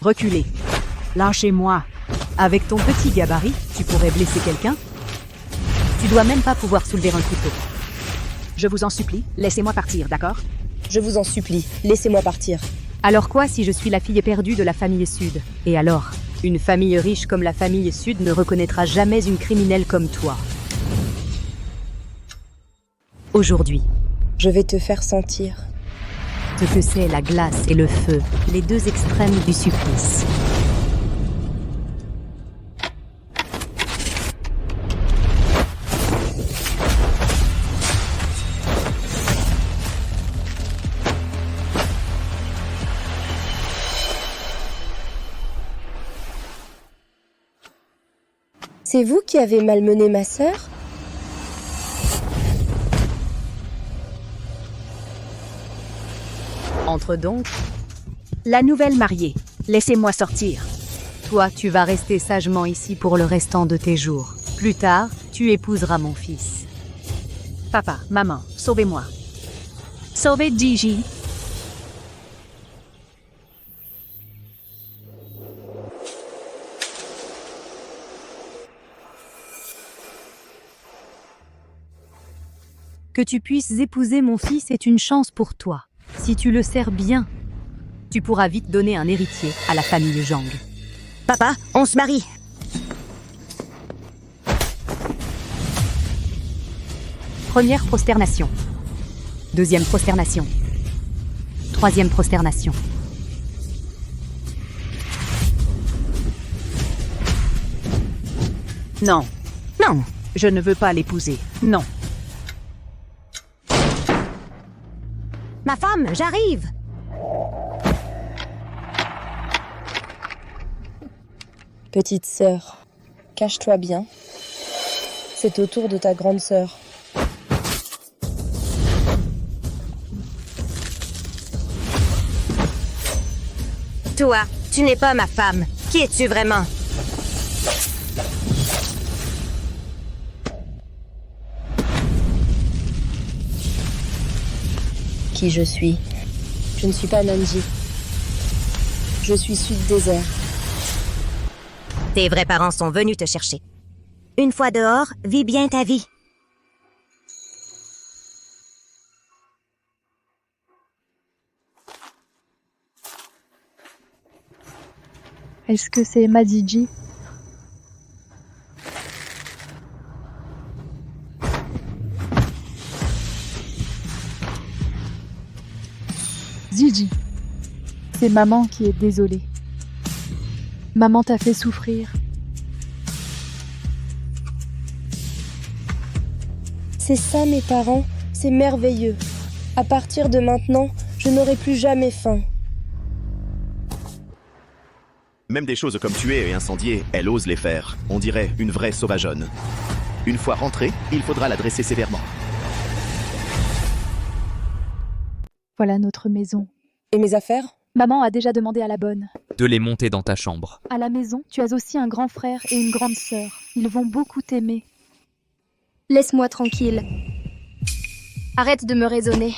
Reculez. Lâchez-moi. Avec ton petit gabarit, tu pourrais blesser quelqu'un? Tu dois même pas pouvoir soulever un couteau. Je vous en supplie, laissez-moi partir, d'accord? Je vous en supplie, laissez-moi partir. Alors quoi si je suis la fille perdue de la famille Sud? Et alors? Une famille riche comme la famille Sud ne reconnaîtra jamais une criminelle comme toi. Aujourd'hui, Je vais te faire sentir. ce que c'est la glace et le feu, les deux extrêmes du supplice. C'est vous qui avez malmené ma sœur? Entre donc. La nouvelle mariée, laissez-moi sortir. Toi, tu vas rester sagement ici pour le restant de tes jours. Plus tard, tu épouseras mon fils. Papa, maman, sauvez-moi. Sauvez Gigi. Que tu puisses épouser mon fils est une chance pour toi. Si tu le sers bien, tu pourras vite donner un héritier à la famille Zhang. Papa, on se marie. Première prosternation. Deuxième prosternation. Troisième prosternation. Non, Non. je ne veux pas l'épouser. Non. Ma femme, j'arrive. Petite sœur, cache-toi bien. C'est au tour de ta grande sœur. Toi, tu n'es pas ma femme. Qui es-tu vraiment? Qui je suis? Je ne suis pas Nanji. Je suis Sud Désert. Tes vrais parents sont venus te chercher. Une fois dehors, vis bien ta vie. Est-ce que c'est Madiji? Ziji, c'est maman qui est désolée. Maman t'a fait souffrir. C'est ça mes parents, c'est merveilleux. À partir de maintenant, je n'aurai plus jamais faim. Même des choses comme tuer et incendier, elle ose les faire. On dirait une vraie sauvageonne. Une fois rentrée, il faudra la dresser sévèrement. Voilà notre maison. Et mes affaires? Maman a déjà demandé à la bonne. De les monter dans ta chambre. À la maison, tu as aussi un grand frère et une grande sœur. Ils vont beaucoup t'aimer. Laisse-moi tranquille. Arrête de me raisonner.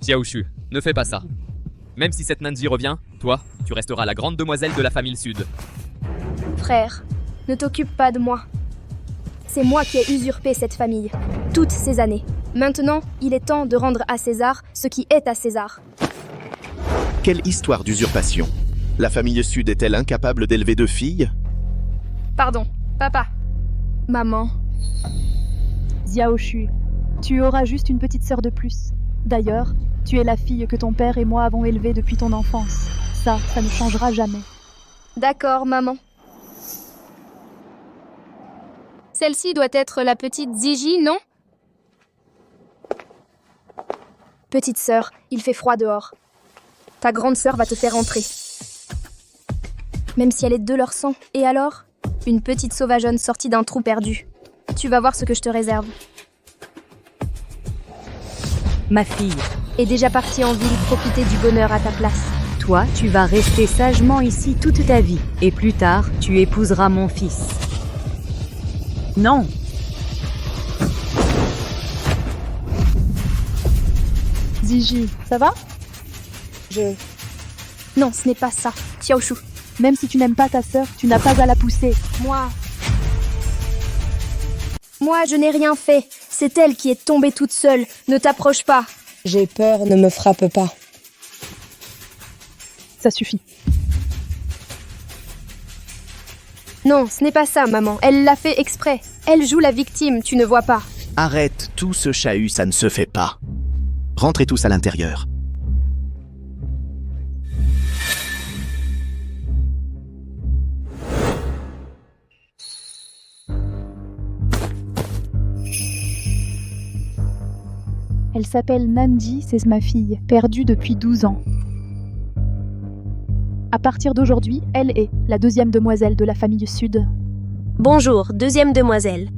Xiaoshu, ne fais pas ça. Même si cette Nanji revient, toi, tu resteras la grande demoiselle de la famille Sud. Frère, ne t'occupe pas de moi. C'est moi qui ai usurpé cette famille, toutes ces années. Maintenant, il est temps de rendre à César ce qui est à César. Quelle histoire d'usurpation! La famille Sud est-elle incapable d'élever deux filles? Pardon, papa. Maman. Xiaoshu, tu auras juste une petite sœur de plus. D'ailleurs, tu es la fille que ton père et moi avons élevée depuis ton enfance. Ça ne changera jamais. D'accord, maman. Celle-ci doit être la petite Ziji, non? Petite sœur, il fait froid dehors. Ta grande sœur va te faire entrer. Même si elle est de leur sang. Et alors? Une petite sauvageonne sortie d'un trou perdu. Tu vas voir ce que je te réserve. Ma fille, Est déjà partie en ville profiter du bonheur à ta place. toi, tu vas rester sagement ici toute ta vie. Et plus tard, tu épouseras mon fils. Non! Ziji, ça va? Je... Non, ce n'est pas ça. Xiaoshu. Même si tu n'aimes pas ta sœur, tu n'as pas à la pousser. Moi, je n'ai rien fait. C'est elle qui est tombée toute seule. Ne t'approche pas. J'ai peur, ne me frappe pas. Ça suffit. Non, ce n'est pas ça, maman. Elle l'a fait exprès. Elle joue la victime, tu ne vois pas. Arrête, tout ce chahut, ça ne se fait pas. Rentrez tous à l'intérieur. Elle s'appelle Nanji, c'est ma fille, perdue depuis 12 ans. À partir d'aujourd'hui, elle est la deuxième demoiselle de la famille Sud. Bonjour, deuxième demoiselle.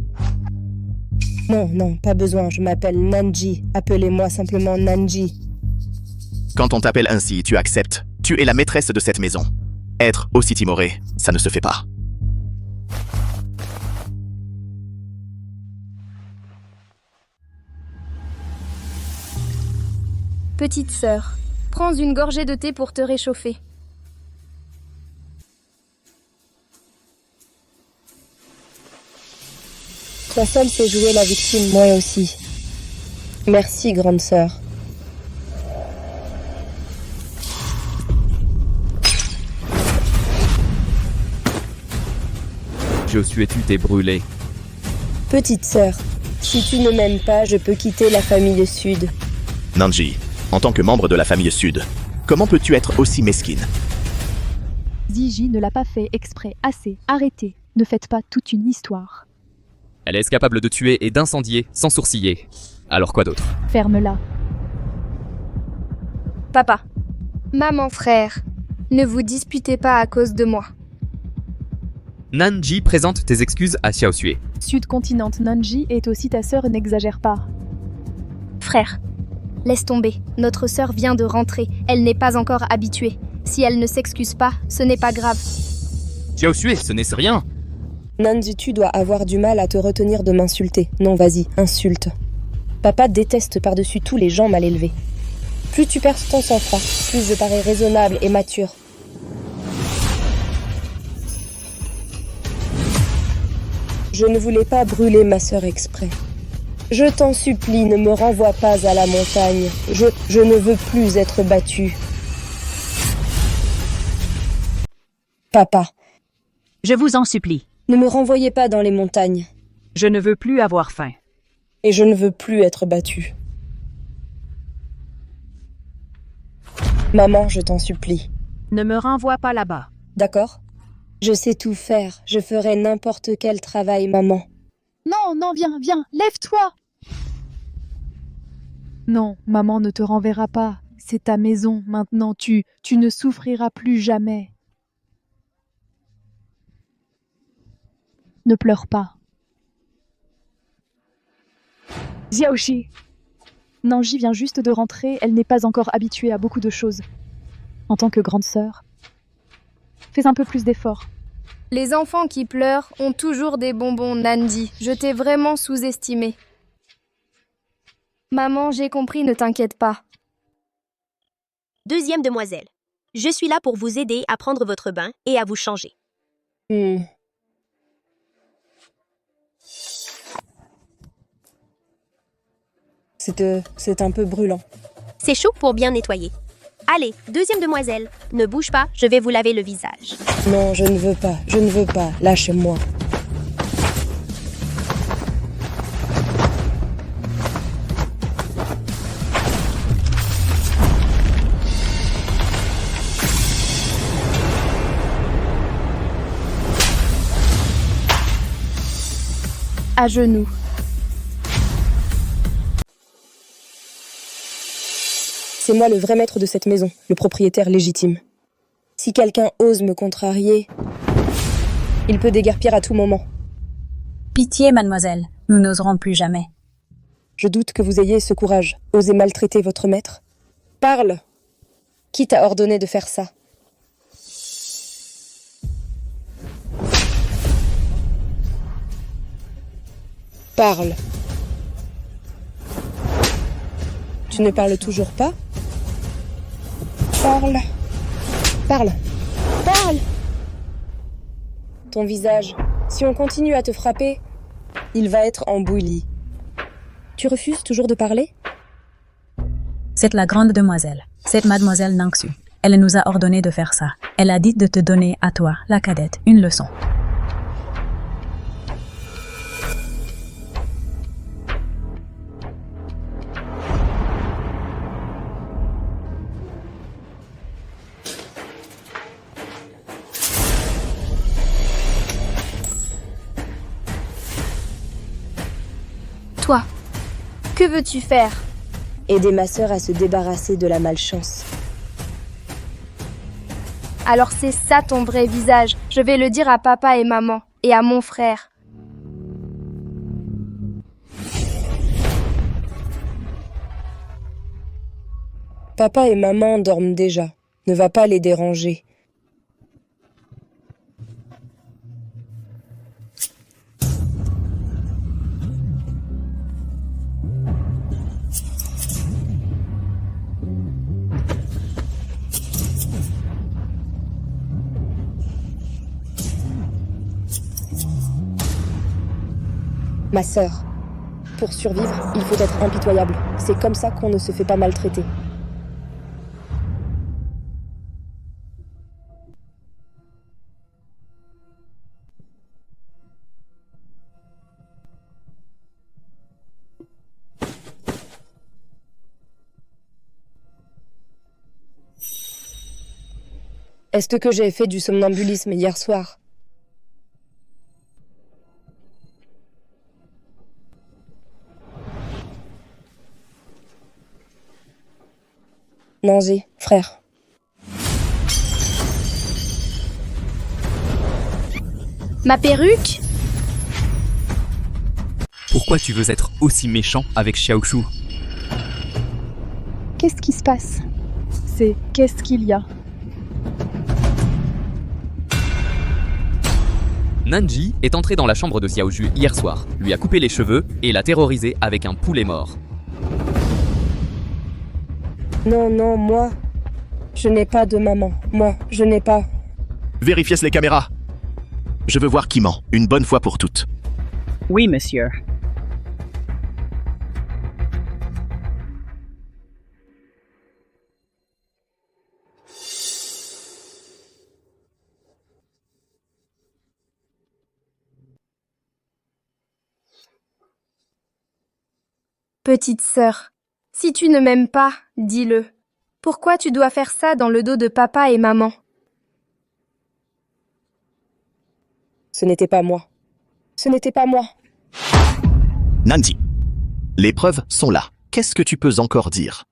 Non, pas besoin, je m'appelle Nanji. Appelez-moi simplement Nanji. Quand on t'appelle ainsi, tu acceptes. Tu es la maîtresse de cette maison. Être aussi timoré, ça ne se fait pas. Petite sœur, prends une gorgée de thé pour te réchauffer. Toi seule sais jouer la victime, moi aussi. Merci, grande sœur. Josué, tu t'es brûlé. Petite sœur, si tu ne m'aimes pas, je peux quitter la famille Sud. Nanji, en tant que membre de la famille Sud, comment peux-tu être aussi mesquine? Ziji ne l'a pas fait exprès. Assez, arrêtez. Ne faites pas toute une histoire. Elle est capable de tuer et d'incendier sans sourciller. Alors quoi d'autre? Ferme-la. Papa, maman, frère, ne vous disputez pas à cause de moi. Nanji présente tes excuses à Xiaosue. Sud-continente Nanji est aussi ta sœur, n'exagère pas. Frère, laisse tomber. Notre sœur vient de rentrer. Elle n'est pas encore habituée. Si elle ne s'excuse pas, ce n'est pas grave. Xiaosue, ce n'est rien. Nanji, tu dois avoir du mal à te retenir de m'insulter. Non, vas-y, insulte. Papa déteste par-dessus tous les gens mal élevés. Plus tu perds ton sang-froid, plus je parais raisonnable et mature. Je ne voulais pas brûler ma sœur exprès. Je t'en supplie, ne me renvoie pas à la montagne. Je ne veux plus être battue. Papa, Je vous en supplie. ne me renvoyez pas dans les montagnes. Je ne veux plus avoir faim. Et je ne veux plus être battue. Maman, je t'en supplie. Ne me renvoie pas là-bas. D'accord? Je sais tout faire. Je ferai n'importe quel travail, maman. Non, viens, lève-toi. Non, maman ne te renverra pas. C'est ta maison, maintenant tu ne souffriras plus jamais. Ne pleure pas. Xiaoxi. Nanji vient juste de rentrer, elle n'est pas encore habituée à beaucoup de choses. En tant que grande sœur, fais un peu plus d'efforts. Les enfants qui pleurent ont toujours des bonbons, Nanji. Je t'ai vraiment sous-estimé. Maman, j'ai compris, ne t'inquiète pas. Deuxième demoiselle. Je suis là pour vous aider à prendre votre bain et à vous changer. C'est un peu brûlant. C'est chaud pour bien nettoyer. Allez, deuxième demoiselle, ne bouge pas, je vais vous laver le visage. Non, je ne veux pas. Lâchez-moi. À genoux. C'est moi le vrai maître de cette maison, le propriétaire légitime. Si quelqu'un ose me contrarier, il peut déguerpir à tout moment. Pitié, mademoiselle, nous n'oserons plus jamais. Je doute que vous ayez ce courage. Osez maltraiter votre maître. Parle! Qui t'a ordonné de faire ça? Parle. Tu ne parles toujours pas? Parle. Parle. Parle! Ton visage. Si on continue à te frapper, il va être embouilli. Tu refuses toujours de parler? C'est la grande demoiselle. C'est mademoiselle Nangsu. Elle nous a ordonné de faire ça. Elle a dit de te donner à toi, la cadette, une leçon. Toi, que veux-tu faire? Aider ma sœur à se débarrasser de la malchance. Alors c'est ça ton vrai visage. Je vais le dire à papa et maman, et à mon frère. Papa et maman dorment déjà. Ne va pas les déranger. Ma sœur, pour survivre, il faut être impitoyable. C'est comme ça qu'on ne se fait pas maltraiter. Est-ce que j'ai fait du somnambulisme hier soir? Nanji, frère. Ma perruque? Pourquoi tu veux être aussi méchant avec Xiaoshu? Qu'est-ce qui se passe? C'est qu'est-ce qu'il y a? Nanji est entré dans la chambre de Xiaoshu hier soir, lui a coupé les cheveux et l'a terrorisé avec un poulet mort. Non, non, moi, je n'ai pas de maman. Moi, je n'ai pas... Vérifiez les caméras. Je veux voir qui ment, une bonne fois pour toutes. Oui, monsieur. Petite sœur, si tu ne m'aimes pas, dis-le. Pourquoi tu dois faire ça dans le dos de papa et maman? Ce n'était pas moi. Ce n'était pas moi. Nanji, les preuves sont là. Qu'est-ce que tu peux encore dire?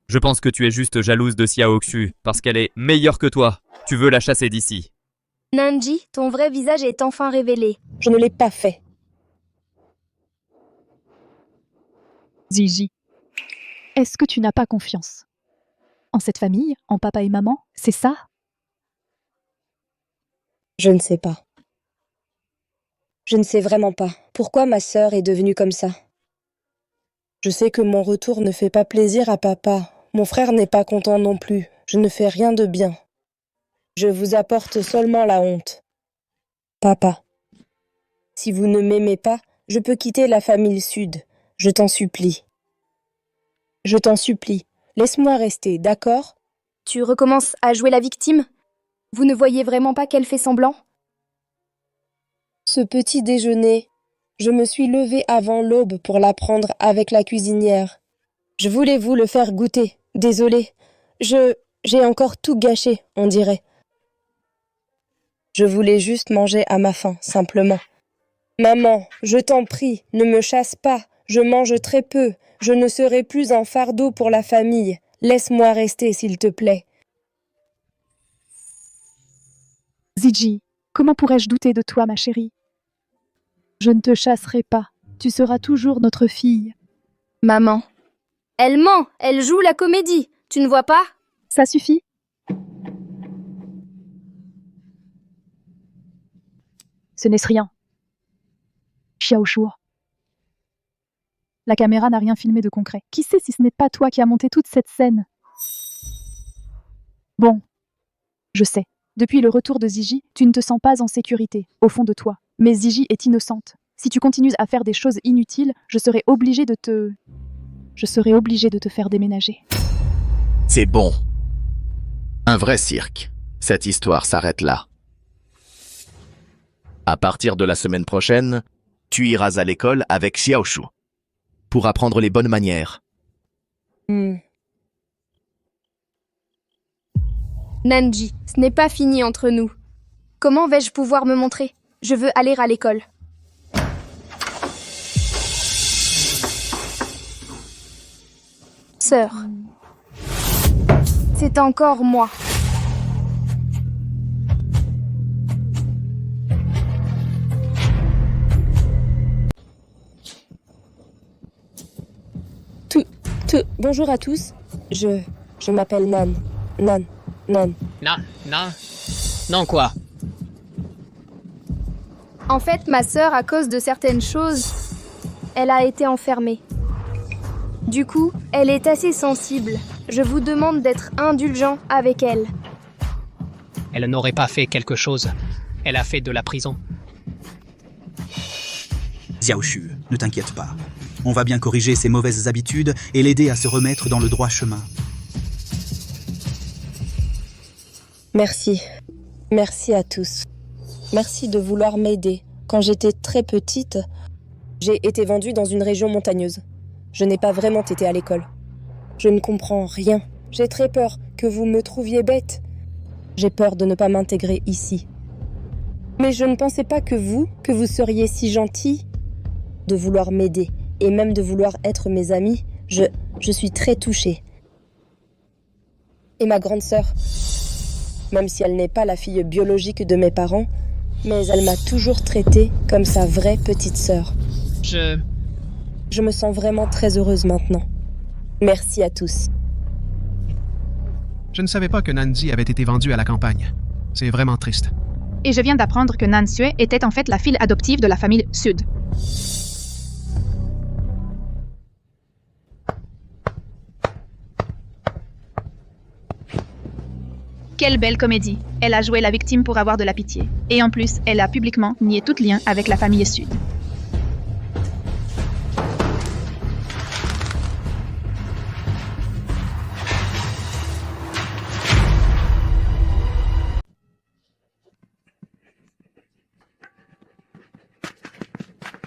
Je pense que tu es juste jalouse de Xiaoxu parce qu'elle est meilleure que toi. Tu veux la chasser d'ici. Nanji, ton vrai visage est enfin révélé. Je ne l'ai pas fait. Gigi, est-ce que tu n'as pas confiance en cette famille, en papa et maman? C'est ça? Je ne sais pas. Je ne sais vraiment pas pourquoi ma sœur est devenue comme ça. Je sais que mon retour ne fait pas plaisir à papa. Mon frère n'est pas content non plus. Je ne fais rien de bien. Je vous apporte seulement la honte. Papa, si vous ne m'aimez pas, je peux quitter la famille Sud. Je t'en supplie. Je t'en supplie. Laisse-moi rester, d'accord? Tu recommences à jouer la victime? Vous ne voyez vraiment pas qu'elle fait semblant? Ce petit déjeuner, je me suis levée avant l'aube pour la prendre avec la cuisinière. Je voulais vous le faire goûter. Désolée. J'ai encore tout gâché, on dirait. Je voulais juste manger à ma faim, simplement. Maman, je t'en prie, ne me chasse pas. Je mange très peu. Je ne serai plus un fardeau pour la famille. Laisse-moi rester, s'il te plaît. Gigi, comment pourrais-je douter de toi, ma chérie? Je ne te chasserai pas. Tu seras toujours notre fille. Maman. Elle ment, elle joue la comédie. Tu ne vois pas? Ça suffit? Ce n'est rien. Xiaoshu. La caméra n'a rien filmé de concret. Qui sait si ce n'est pas toi qui as monté toute cette scène? Bon, Je sais. Depuis le retour de Ziji, tu ne te sens pas en sécurité, au fond de toi. Mais Ziji est innocente. Si tu continues à faire des choses inutiles, je serai obligée de te faire déménager. C'est bon. Un vrai cirque. Cette histoire s'arrête là. À partir de la semaine prochaine, tu iras à l'école avec Xiaoshu pour apprendre les bonnes manières. Nanji, ce n'est pas fini entre nous. Comment vais-je pouvoir me montrer? Je veux aller à l'école. Sœur. C'est encore moi. Bonjour à tous. Je m'appelle Nan. Nan. Non quoi? En fait, ma sœur, à cause de certaines choses, elle a été enfermée. Du coup, elle est assez sensible. Je vous demande d'être indulgent avec elle. Elle n'aurait pas fait quelque chose. Elle a fait de la prison. Xiaoshu, ne t'inquiète pas. On va bien corriger ses mauvaises habitudes et l'aider à se remettre dans le droit chemin. Merci. Merci à tous. Merci de vouloir m'aider. Quand j'étais très petite, j'ai été vendue dans une région montagneuse. Je n'ai pas vraiment été à l'école. Je ne comprends rien. J'ai très peur que vous me trouviez bête. J'ai peur de ne pas m'intégrer ici. Mais je ne pensais pas que vous seriez si gentil de vouloir m'aider et même de vouloir être mes amis. Je suis très touchée. Et ma grande sœur, même si elle n'est pas la fille biologique de mes parents, mais elle m'a toujours traitée comme sa vraie petite sœur. Je me sens vraiment très heureuse maintenant. Merci à tous. Je ne savais pas que Nanzi avait été vendue à la campagne. C'est vraiment triste. Et je viens d'apprendre que Nan Sue était en fait la fille adoptive de la famille Sud. Quelle belle comédie. Elle a joué la victime pour avoir de la pitié. Et en plus, elle a publiquement nié tout lien avec la famille Sud.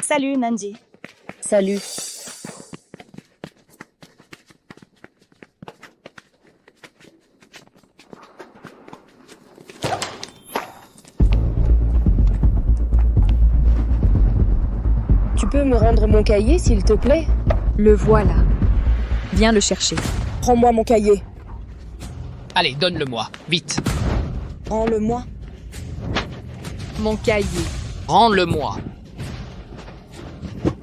Salut Nanji. Salut. Tu peux me rendre mon cahier, s'il te plaît? Le voilà. Viens le chercher. Rends-moi mon cahier. Allez, donne-le-moi, vite. Rends-le-moi. Mon cahier. Rends-le-moi.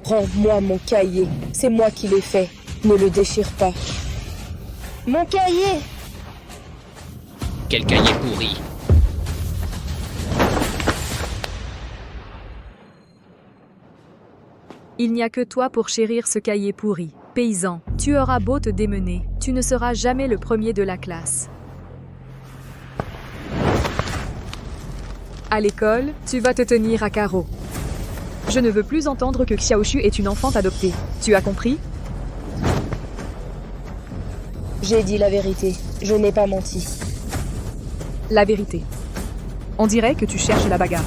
Rends-moi mon cahier. C'est moi qui l'ai fait. Ne le déchire pas. Mon cahier! Quel cahier pourri. Il n'y a que toi pour chérir ce cahier pourri. Paysan, tu auras beau te démener, tu ne seras jamais le premier de la classe. À l'école, tu vas te tenir à carreau. Je ne veux plus entendre que Xiaoshu est une enfant adoptée. Tu as compris? J'ai dit la vérité. Je n'ai pas menti. La vérité. On dirait que tu cherches la bagarre.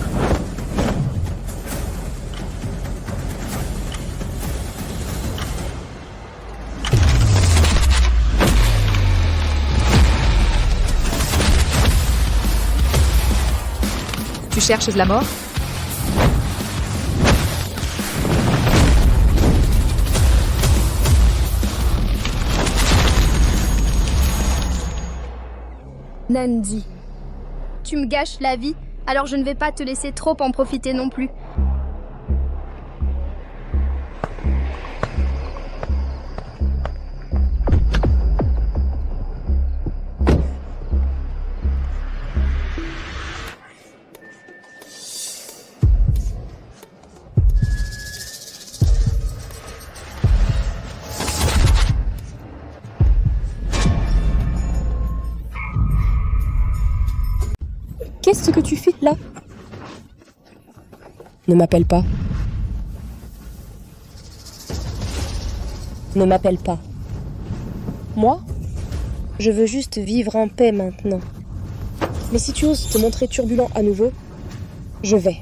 Tu cherches la mort? Nandi, tu me gâches la vie, alors je ne vais pas te laisser trop en profiter non plus. Qu'est-ce que tu fais là? Ne m'appelle pas. Ne m'appelle pas. Moi? Je veux juste vivre en paix maintenant. Mais si tu oses te montrer turbulent à nouveau, je vais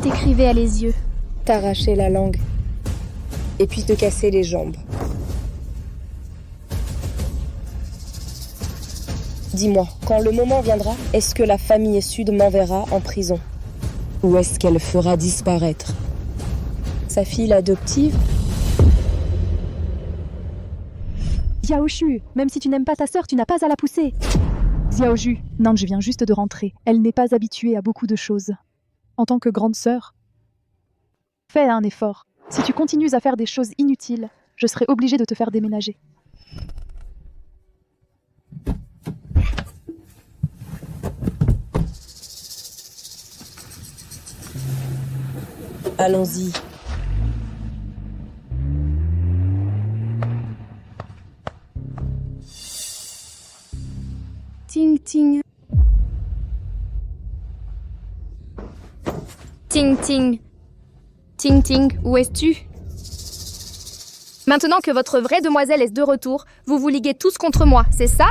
T'écrivais à les yeux. t'arracher la langue et puis te casser les jambes. Dis-moi, quand le moment viendra, est-ce que la famille Sud m'enverra en prison? Ou est-ce qu'elle fera disparaître sa fille adoptive? Xiaoshu, même si tu n'aimes pas ta sœur, tu n'as pas à la pousser. Xiaoju, Nanj vient juste de rentrer. Elle n'est pas habituée à beaucoup de choses. En tant que grande sœur, fais un effort. Si tu continues à faire des choses inutiles, je serai obligée de te faire déménager. Allons-y. Ting ting. Ting ting. Ting ting, où es-tu? Maintenant que votre vraie demoiselle est de retour, vous vous liguez tous contre moi, c'est ça?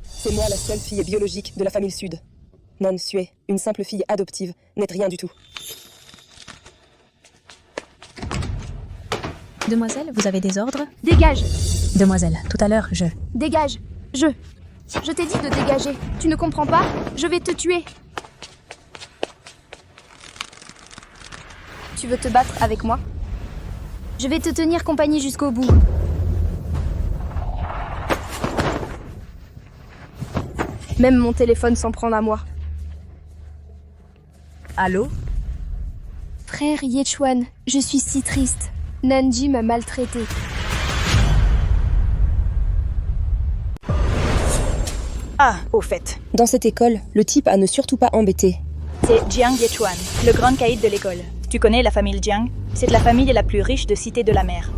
C'est moi la seule fille biologique de la famille Sud. Nan Sue, une simple fille adoptive, n'est rien du tout. Demoiselle, vous avez des ordres? Dégage! Demoiselle, tout à l'heure, Dégage! Je t'ai dit de dégager. Tu ne comprends pas? Je vais te tuer. Tu veux te battre avec moi? Je vais te tenir compagnie jusqu'au bout. Même mon téléphone s'en prend à moi. Allô? Frère Yechuan, je suis si triste. Nanji m'a maltraité. Ah, au fait. Dans cette école, le type à ne surtout pas embêter. C'est Jiang Yechuan, le grand caïd de l'école. Tu connais la famille Jiang? C'est la famille la plus riche de Cité de la Mer.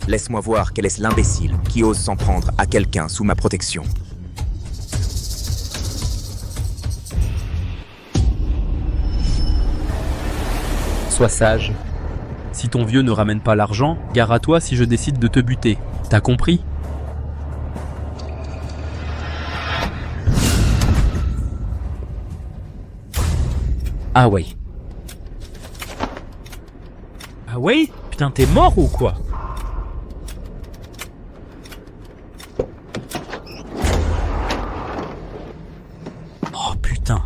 Laisse-moi voir quel est l'imbécile qui ose s'en prendre à quelqu'un sous ma protection. Sois sage. Si ton vieux ne ramène pas l'argent, gare à toi si je décide de te buter. T'as compris? Ah ouais. Ah ouais? Putain, t'es mort ou quoi? Oh putain.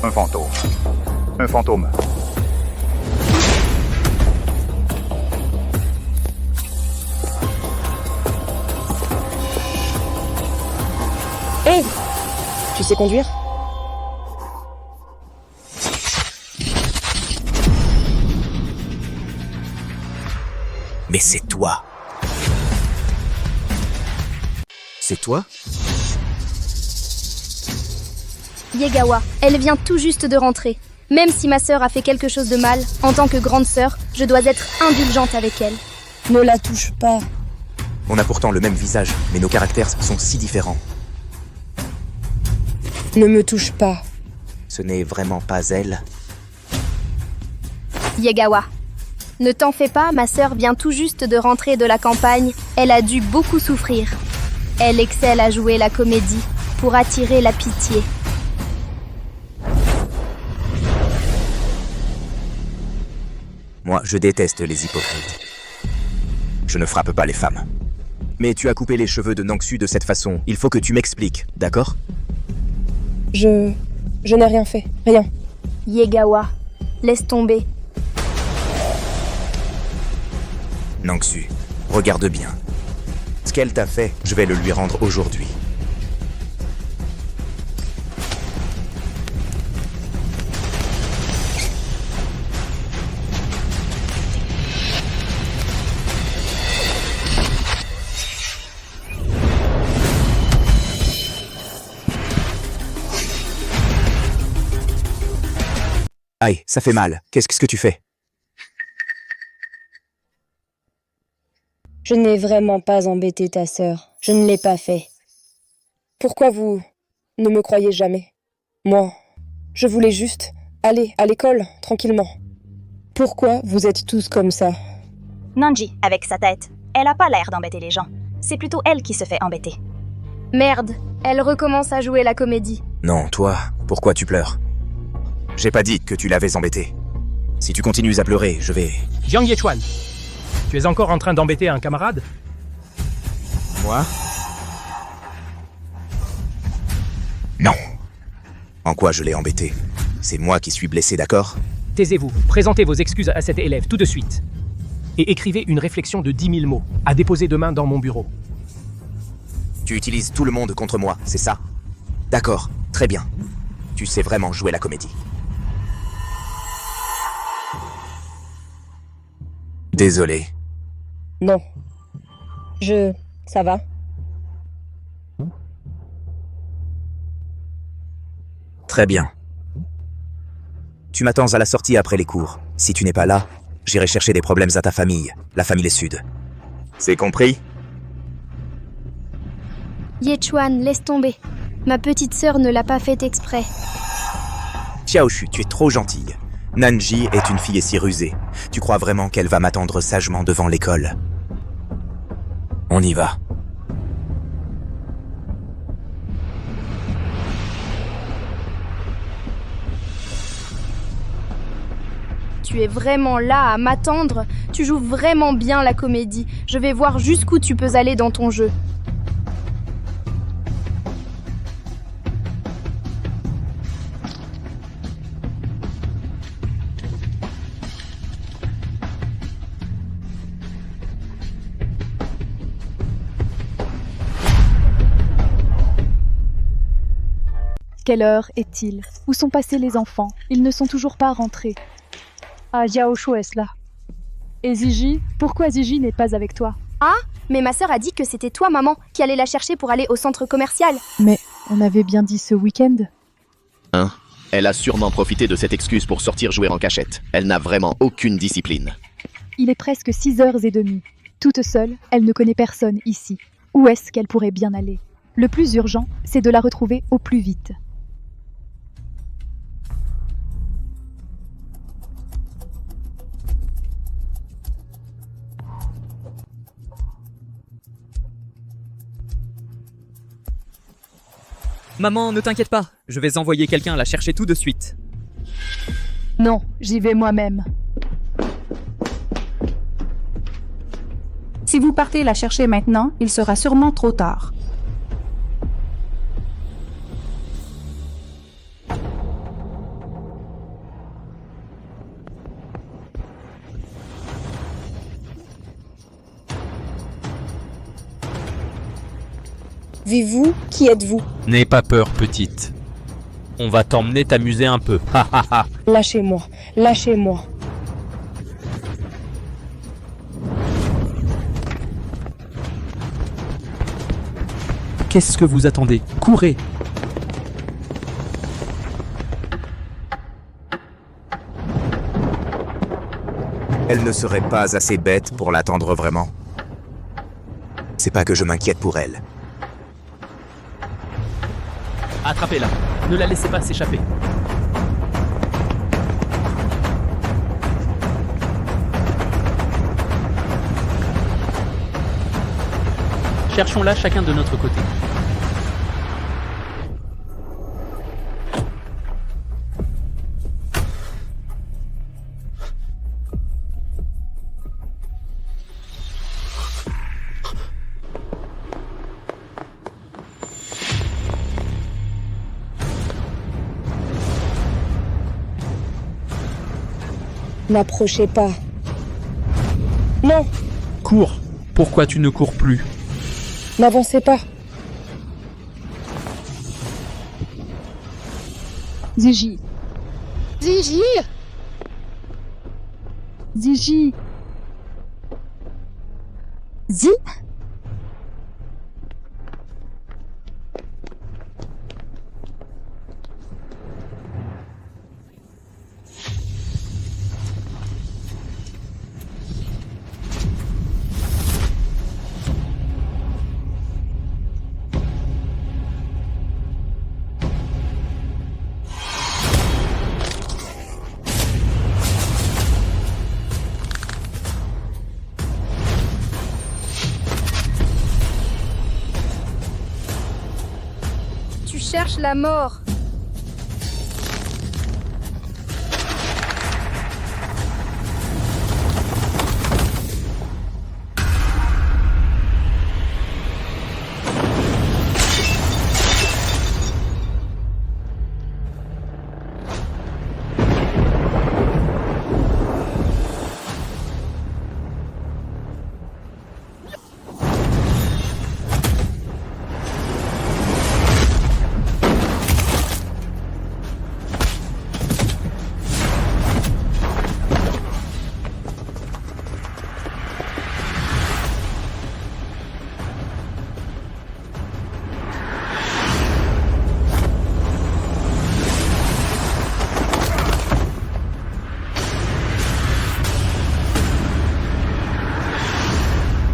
Un fantôme. Un fantôme. Hé! Tu sais conduire? Mais c'est toi. C'est toi? Yegawa, elle vient tout juste de rentrer. Même si ma sœur a fait quelque chose de mal, en tant que grande sœur, je dois être indulgente avec elle. Ne la touche pas. On a pourtant le même visage, mais nos caractères sont si différents. Ne me touche pas. Ce n'est vraiment pas elle. Yegawa, ne t'en fais pas, ma sœur vient tout juste de rentrer de la campagne. Elle a dû beaucoup souffrir. Elle excelle à jouer la comédie pour attirer la pitié. Moi, je déteste les hypocrites. Je ne frappe pas les femmes. Mais tu as coupé les cheveux de Nangsu de cette façon. Il faut que tu m'expliques, d'accord? Je n'ai rien fait. Rien. Yegawa, laisse tomber. Nangsu, regarde bien. Ce qu'elle t'a fait, je vais le lui rendre aujourd'hui. Aïe, ça fait mal. Qu'est-ce que tu fais? Je n'ai vraiment pas embêté ta sœur. Je ne l'ai pas fait. Pourquoi vous ne me croyez jamais? Moi, je voulais juste aller à l'école, tranquillement. Pourquoi vous êtes tous comme ça? Nanji, avec sa tête, elle a pas l'air d'embêter les gens. C'est plutôt elle qui se fait embêter. Merde, elle recommence à jouer la comédie. Non, toi, pourquoi tu pleures? J'ai pas dit que tu l'avais embêté. Si tu continues à pleurer, je vais... Jiang Yechuan, tu es encore en train d'embêter un camarade? Moi? Non. En quoi je l'ai embêté? C'est moi qui suis blessé, d'accord? Taisez-vous, présentez vos excuses à cet élève tout de suite. Et écrivez une réflexion de 10 000 mots, à déposer demain dans mon bureau. Tu utilises tout le monde contre moi, c'est ça? D'accord, très bien. Tu sais vraiment jouer la comédie. Désolé. Non. Ça va? Très bien. Tu m'attends à la sortie après les cours. Si tu n'es pas là, j'irai chercher des problèmes à ta famille, la famille Les Sud. C'est compris? Yechuan, laisse tomber. Ma petite sœur ne l'a pas fait exprès. Xiaoshu, tu es trop gentille. Nanji est une fille si rusée. Tu crois vraiment qu'elle va m'attendre sagement devant l'école? On y va. Tu es vraiment là à m'attendre. Tu joues vraiment bien la comédie. Je vais voir jusqu'où tu peux aller dans ton jeu. Quelle heure est-il? Où sont passés les enfants? Ils ne sont toujours pas rentrés. Ah, Xiaoshu est là. Et Ziji? Pourquoi Ziji n'est pas avec toi? Ah, mais ma sœur a dit que c'était toi, maman, qui allait la chercher pour aller au centre commercial. Mais on avait bien dit ce week-end. Hein? Elle a sûrement profité de cette excuse pour sortir jouer en cachette. Elle n'a vraiment aucune discipline. Il est presque 6h30. Toute seule, elle ne connaît personne ici. Où est-ce qu'elle pourrait bien aller? Le plus urgent, c'est de la retrouver au plus vite. Maman, ne t'inquiète pas, je vais envoyer quelqu'un la chercher tout de suite. Non, j'y vais moi-même. Si vous partez la chercher maintenant, il sera sûrement trop tard. Vous, qui êtes-vous? N'aie pas peur, petite. On va t'emmener t'amuser un peu. Ha ha ha. Lâchez-moi, lâchez-moi. Qu'est-ce que vous attendez? Courez! Elle ne serait pas assez bête pour l'attendre vraiment. C'est pas que je m'inquiète pour elle. Attrapez-la. Ne la laissez pas s'échapper. Cherchons-la chacun de notre côté. N'approchez pas. Non! Cours! Pourquoi tu ne cours plus? N'avancez pas. Ziji! Ziji! Ziji! Zi? cherches la mort.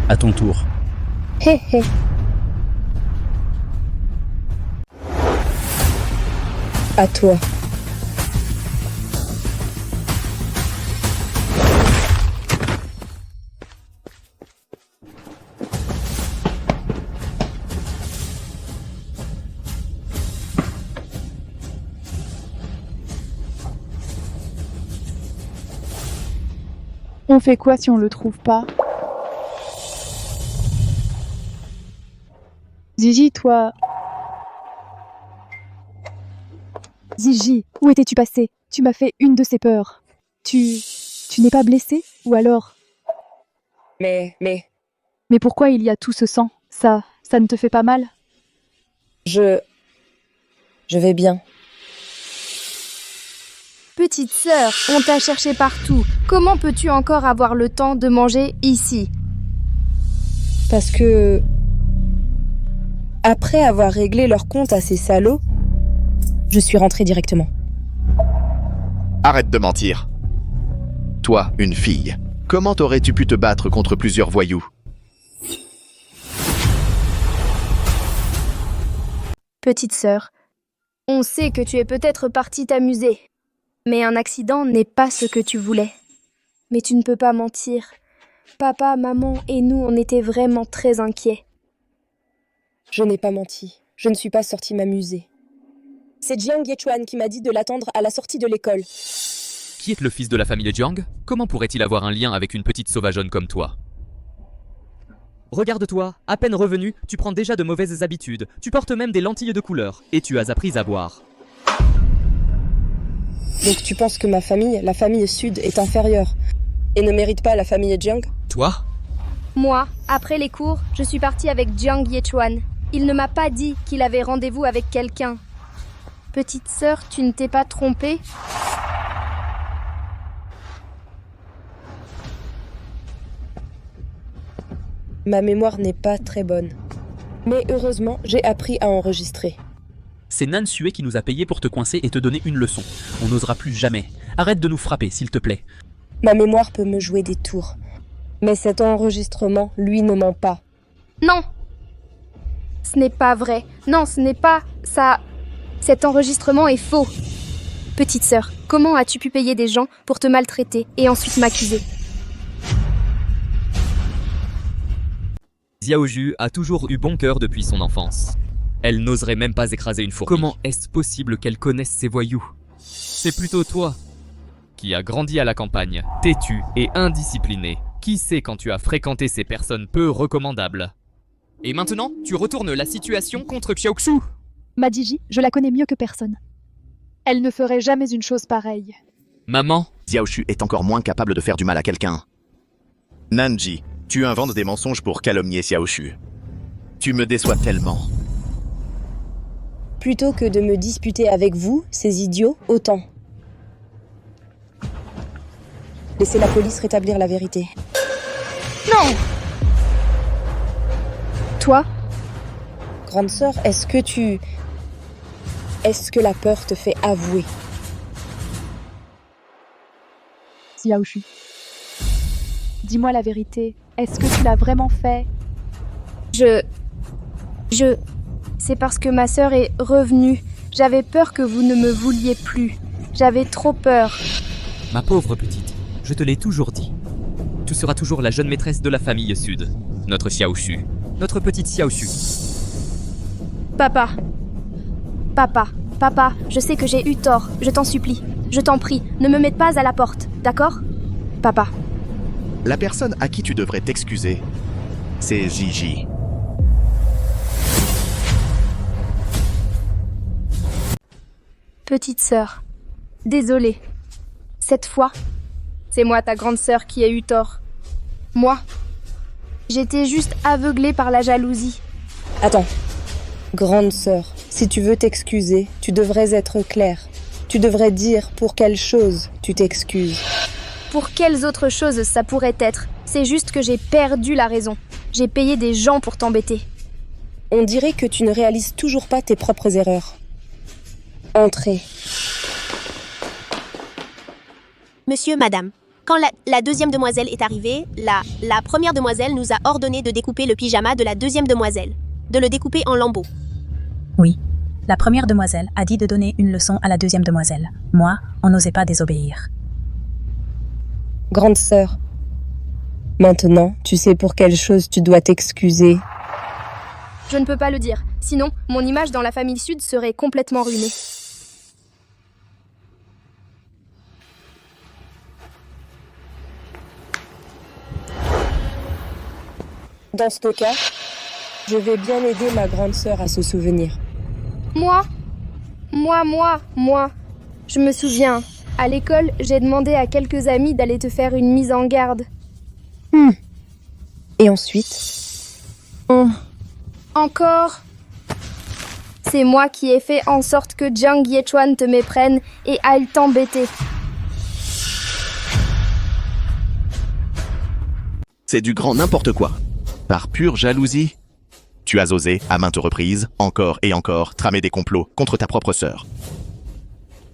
À ton tour. Hé hé. À toi. On fait quoi si on le trouve pas? Ziji, toi... Ziji, où étais-tu passé? Tu m'as fait une de ces peurs. Tu n'es pas blessé? Ou alors... Mais... Mais pourquoi il y a tout ce sang? Ça ne te fait pas mal? Je vais bien. Petite sœur, on t'a cherché partout. Comment peux-tu encore avoir le temps de manger ici? Parce que... Après avoir réglé leur compte à ces salauds, je suis rentrée directement. Arrête de mentir. Toi, une fille, comment aurais-tu pu te battre contre plusieurs voyous? Petite sœur, on sait que tu es peut-être partie t'amuser. Mais un accident n'est pas ce que tu voulais. Mais tu ne peux pas mentir. Papa, maman et nous, on était vraiment très inquiets. Je n'ai pas menti. Je ne suis pas sortie m'amuser. C'est Jiang Yechuan qui m'a dit de l'attendre à la sortie de l'école. Qui est le fils de la famille Jiang? Comment pourrait-il avoir un lien avec une petite sauvageonne comme toi? Regarde-toi, à peine revenu, tu prends déjà de mauvaises habitudes. Tu portes même des lentilles de couleur. Et tu as appris à boire. Donc tu penses que ma famille, la famille Sud, est inférieure et ne mérite pas la famille Jiang? Toi? Moi, après les cours, je suis partie avec Jiang Yechuan. Il ne m'a pas dit qu'il avait rendez-vous avec quelqu'un. Petite sœur, tu ne t'es pas trompée? Ma mémoire n'est pas très bonne. Mais heureusement, j'ai appris à enregistrer. C'est Nan Sue qui nous a payé pour te coincer et te donner une leçon. On n'osera plus jamais. Arrête de nous frapper, s'il te plaît. Ma mémoire peut me jouer des tours. Mais cet enregistrement, lui, ne ment pas. Non! Ce n'est pas vrai. Non, ce n'est pas... ça... Cet enregistrement est faux. Petite sœur, comment as-tu pu payer des gens pour te maltraiter et ensuite m'accuser? Xiaoju a toujours eu bon cœur depuis son enfance. Elle n'oserait même pas écraser une fourmi. Comment est-ce possible qu'elle connaisse ces voyous? C'est plutôt toi qui as grandi à la campagne, têtu et indiscipliné. Qui sait quand tu as fréquenté ces personnes peu recommandables? Et maintenant, tu retournes la situation contre Xiaoxu. Ma Gigi, je la connais mieux que personne. Elle ne ferait jamais une chose pareille. Maman? Xiaoxu est encore moins capable de faire du mal à quelqu'un. Nanji, tu inventes des mensonges pour calomnier Xiaoxu. Tu me déçois tellement. Plutôt que de me disputer avec vous, ces idiots, autant. Laissez la police rétablir la vérité. Non! Toi? Grande sœur, est-ce que la peur te fait avouer? Xiaoxu, dis-moi la vérité. Est-ce que tu l'as vraiment fait? C'est parce que ma sœur est revenue. J'avais peur que vous ne me vouliez plus. J'avais trop peur. Ma pauvre petite, je te l'ai toujours dit. Tu seras toujours la jeune maîtresse de la famille Sud. Notre Xiaoxu. Notre petite Xiaoxu. Papa. Papa, je sais que j'ai eu tort. Je t'en supplie. Je t'en prie, ne me mette pas à la porte, d'accord? Papa. La personne à qui tu devrais t'excuser, c'est Gigi. Petite sœur, désolée. Cette fois, c'est moi ta grande sœur qui ai eu tort. Moi, j'étais juste aveuglée par la jalousie. Attends. Grande sœur, si tu veux t'excuser, tu devrais être claire. Tu devrais dire pour quelle chose tu t'excuses. Pour quelles autres choses ça pourrait être? C'est juste que j'ai perdu la raison. J'ai payé des gens pour t'embêter. On dirait que tu ne réalises toujours pas tes propres erreurs. Entrez. Monsieur, madame, quand la deuxième demoiselle est arrivée, la première demoiselle nous a ordonné de découper le pyjama de la deuxième demoiselle, de le découper en lambeaux. Oui. La première demoiselle a dit de donner une leçon à la deuxième demoiselle. Moi, on n'osait pas désobéir. Grande sœur, maintenant, tu sais pour quelle chose tu dois t'excuser. Je ne peux pas le dire, sinon mon image dans la famille Sud serait complètement ruinée. Dans ce cas, je vais bien aider ma grande sœur à se souvenir. Moi. Je me souviens, à l'école, j'ai demandé à quelques amis d'aller te faire une mise en garde. Et ensuite Encore. C'est moi qui ai fait en sorte que Jiang Yechuan te méprenne et aille t'embêter. C'est du grand n'importe quoi. Par pure jalousie, tu as osé, à maintes reprises, encore et encore, tramer des complots contre ta propre sœur.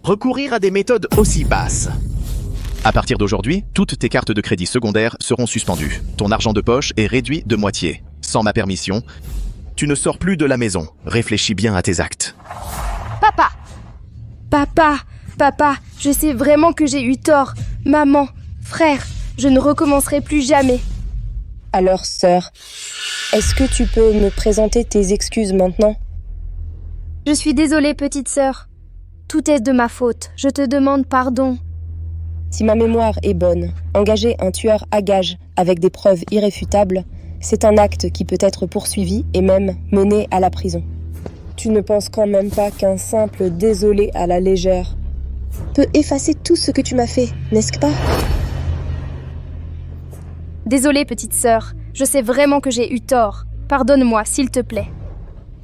Recourir à des méthodes aussi basses. À partir d'aujourd'hui, toutes tes cartes de crédit secondaires seront suspendues. Ton argent de poche est réduit de moitié. Sans ma permission, tu ne sors plus de la maison. Réfléchis bien à tes actes. Papa, je sais vraiment que j'ai eu tort. Maman, frère, je ne recommencerai plus jamais. Alors, sœur, est-ce que tu peux me présenter tes excuses maintenant? Je suis désolée, petite sœur. Tout est de ma faute. Je te demande pardon. Si ma mémoire est bonne, engager un tueur à gages avec des preuves irréfutables, c'est un acte qui peut être poursuivi et même mené à la prison. Tu ne penses quand même pas qu'un simple désolé à la légère peut effacer tout ce que tu m'as fait, n'est-ce pas? Désolée, petite sœur. Je sais vraiment que j'ai eu tort. Pardonne-moi, s'il te plaît.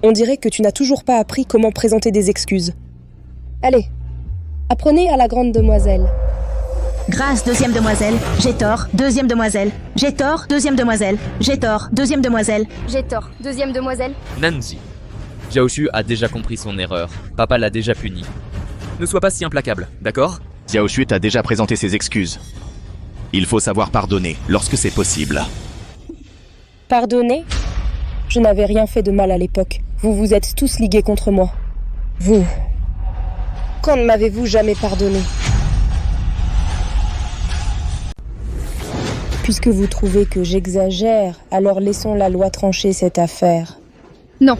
On dirait que tu n'as toujours pas appris comment présenter des excuses. Allez, apprenez à la grande demoiselle. Grâce, deuxième demoiselle. J'ai tort, deuxième demoiselle. J'ai tort, deuxième demoiselle. J'ai tort, deuxième demoiselle. J'ai tort, deuxième demoiselle. Nanzi. Xiaoshu a déjà compris son erreur. Papa l'a déjà puni. Ne sois pas si implacable, d'accord? Xiaoshu t'a déjà présenté ses excuses. Il faut savoir pardonner lorsque c'est possible. Pardonnez? Je n'avais rien fait de mal à l'époque. Vous vous êtes tous ligués contre moi. Vous. Quand ne m'avez-vous jamais pardonné? Puisque vous trouvez que j'exagère, alors laissons la loi trancher cette affaire. Non.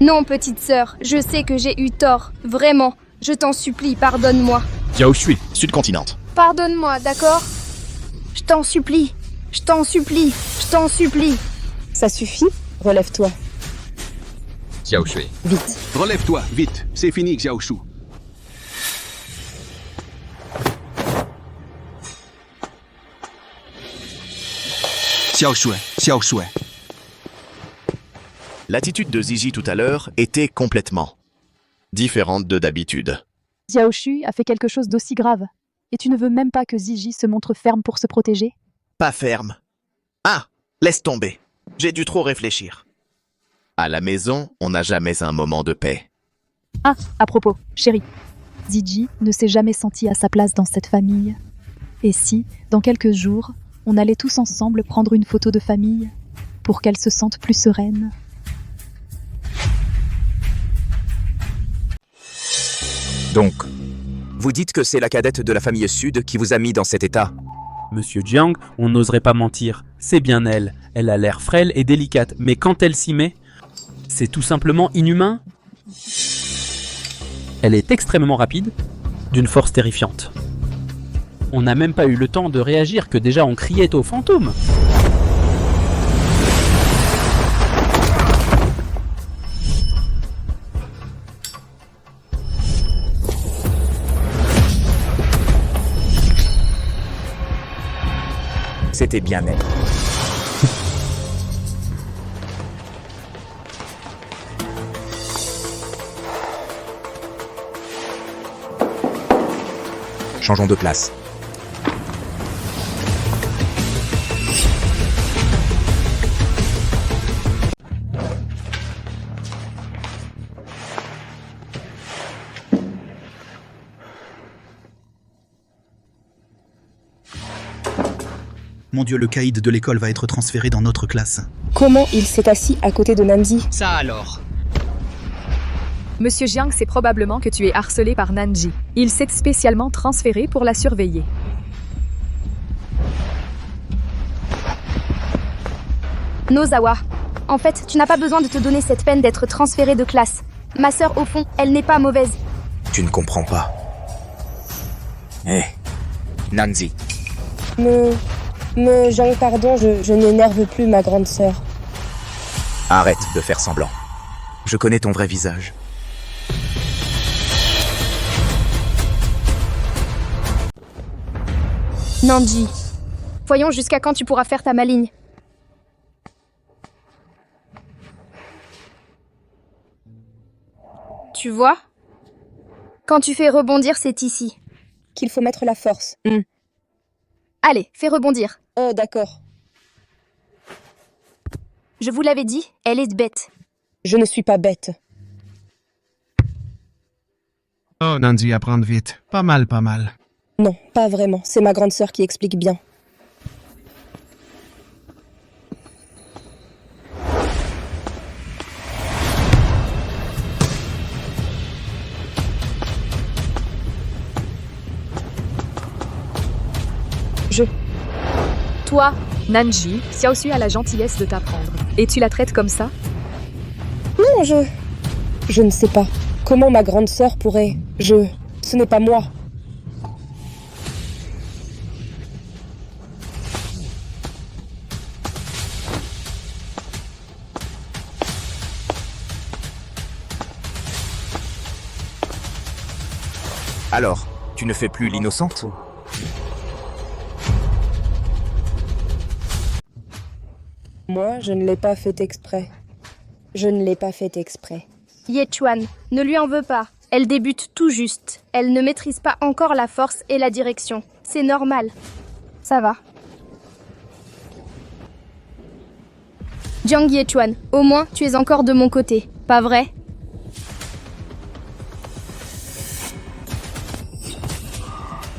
Non, petite sœur, je sais que j'ai eu tort. Vraiment, je t'en supplie, pardonne-moi. Xiaoshui, Sud-Continente. Pardonne-moi, d'accord? Je t'en supplie. Je t'en supplie. Je t'en supplie. Ça suffit? Relève-toi. Xiaoshui. Vite. Relève-toi, vite. C'est fini, Xiaoshu. Xiaoshui. L'attitude de Gigi tout à l'heure était complètement différente de d'habitude. Xiaoshu a fait quelque chose d'aussi grave. Et tu ne veux même pas que Gigi se montre ferme pour se protéger? Pas ferme. Ah, laisse tomber. J'ai dû trop réfléchir. À la maison, on n'a jamais un moment de paix. Ah, à propos, chérie. Gigi ne s'est jamais senti à sa place dans cette famille. Et si, dans quelques jours, on allait tous ensemble prendre une photo de famille pour qu'elle se sente plus sereine? Donc, vous dites que c'est la cadette de la famille Sud qui vous a mis dans cet état? Monsieur Jiang, on n'oserait pas mentir. C'est bien elle. Elle a l'air frêle et délicate, mais quand elle s'y met, c'est tout simplement inhumain. Elle est extrêmement rapide, d'une force terrifiante. On n'a même pas eu le temps de réagir que déjà on criait au fantôme. C'était bien net. Changeons de place. Mon Dieu, le caïd de l'école va être transféré dans notre classe. Comment il s'est assis à côté de Namzi? Ça alors. Monsieur Jiang sait probablement que tu es harcelé par Nanji. Il s'est spécialement transféré pour la surveiller. Nozawa, en fait, tu n'as pas besoin de te donner cette peine d'être transférée de classe. Ma sœur, au fond, elle n'est pas mauvaise. Tu ne comprends pas. Hé, Nanzi. Jean, pardon, je n'énerve plus ma grande sœur. Arrête de faire semblant. Je connais ton vrai visage. Nanji, voyons jusqu'à quand tu pourras faire ta maligne. Tu vois? Quand tu fais rebondir, c'est ici. Qu'il faut mettre la force. Allez, fais rebondir. Oh, d'accord. Je vous l'avais dit, elle est bête. Je ne suis pas bête. Oh, Nanji, apprendre vite. Pas mal, pas mal. Non, pas vraiment. C'est ma grande sœur qui explique bien. Toi, Nanji, Xiaoxu a la gentillesse de t'apprendre. Et tu la traites comme ça? Non, je ne sais pas. Comment ma grande sœur pourrait... Ce n'est pas moi. Alors, tu ne fais plus l'innocente? Moi, je ne l'ai pas fait exprès. Je ne l'ai pas fait exprès. Yechuan, ne lui en veux pas. Elle débute tout juste. Elle ne maîtrise pas encore la force et la direction. C'est normal. Ça va. Jiang Yechuan, au moins tu es encore de mon côté, pas vrai?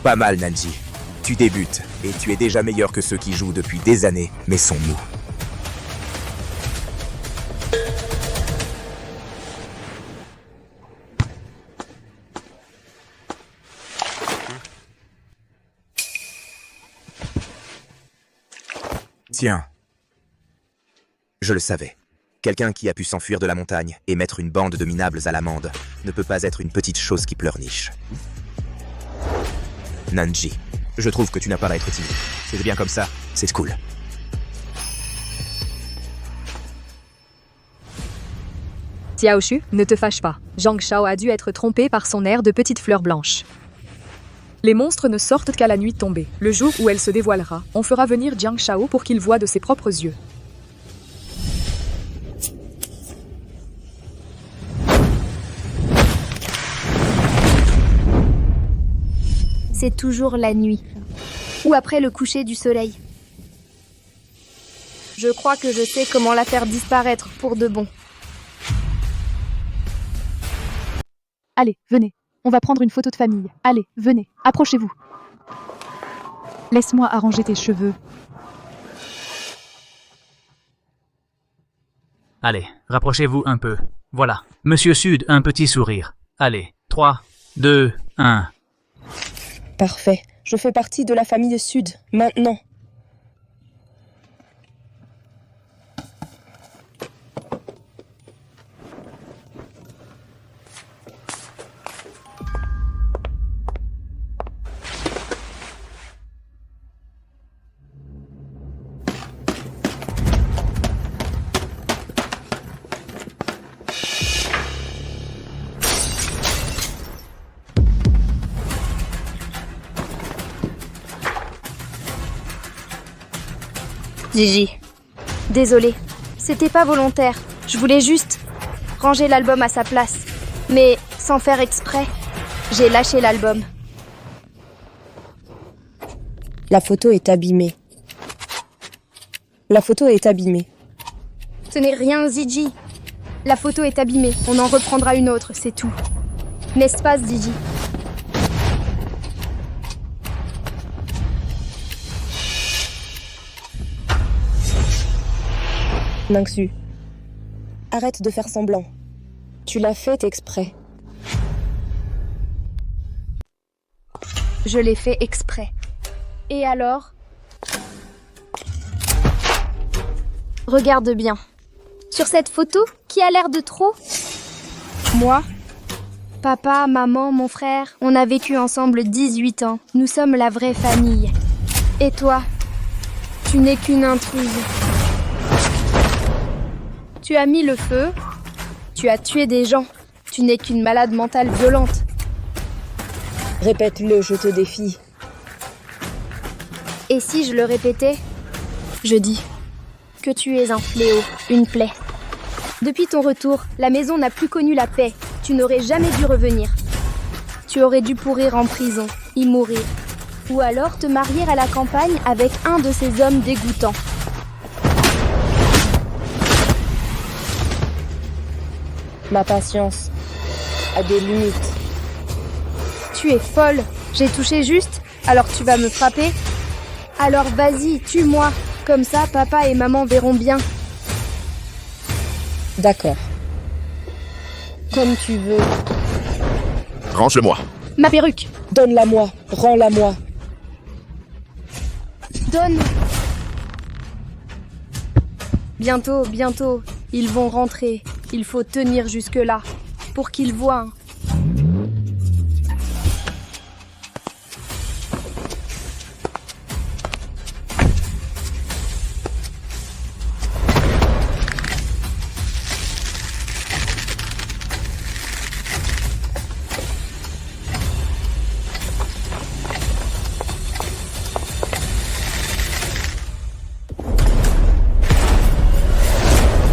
Pas mal, Nanji. Tu débutes, et tu es déjà meilleur que ceux qui jouent depuis des années, mais sont mous. Tiens. Je le savais. Quelqu'un qui a pu s'enfuir de la montagne et mettre une bande de minables à l'amende ne peut pas être une petite chose qui pleurniche. Nanji, je trouve que tu n'as pas à être timide. C'est bien comme ça, c'est cool. Xiaoxu, ne te fâche pas. Zhang Shao a dû être trompé par son air de petite fleur blanche. Les monstres ne sortent qu'à la nuit tombée. Le jour où elle se dévoilera, on fera venir Jiang Shao pour qu'il voie de ses propres yeux. C'est toujours la nuit. Ou après le coucher du soleil. Je crois que je sais comment la faire disparaître pour de bon. Allez, venez. On va prendre une photo de famille. Allez, venez. Approchez-vous. Laisse-moi arranger tes cheveux. Allez, rapprochez-vous un peu. Voilà. Monsieur Sud, un petit sourire. Allez, 3, 2, 1. Parfait. Je fais partie de la famille Sud, maintenant. Gigi. Désolée. C'était pas volontaire. Je voulais juste ranger l'album à sa place. Mais sans faire exprès, j'ai lâché l'album. La photo est abîmée. La photo est abîmée. Ce n'est rien, Gigi. La photo est abîmée. On en reprendra une autre, c'est tout. N'est-ce pas, Gigi? Ningxu, arrête de faire semblant. Tu l'as fait exprès. Je l'ai fait exprès. Et alors? Regarde bien. Sur cette photo, qui a l'air de trop? Moi? Papa, maman, mon frère, on a vécu ensemble 18 ans. Nous sommes la vraie famille. Et toi? Tu n'es qu'une intruse. Tu as mis le feu. Tu as tué des gens. Tu n'es qu'une malade mentale violente. Répète-le, je te défie. Et si je le répétais? Je dis que tu es un fléau, une plaie. Depuis ton retour, la maison n'a plus connu la paix. Tu n'aurais jamais dû revenir. Tu aurais dû pourrir en prison, y mourir. Ou alors te marier à la campagne avec un de ces hommes dégoûtants. Ma patience a des limites. Tu es folle. J'ai touché juste, alors tu vas me frapper? Alors vas-y, tue-moi. Comme ça, papa et maman verront bien. D'accord. Comme tu veux. Range-le-moi. Ma perruque. Donne-la-moi. Rends-la-moi. Donne. Bientôt, ils vont rentrer. Il faut tenir jusque-là, pour qu'ils voient.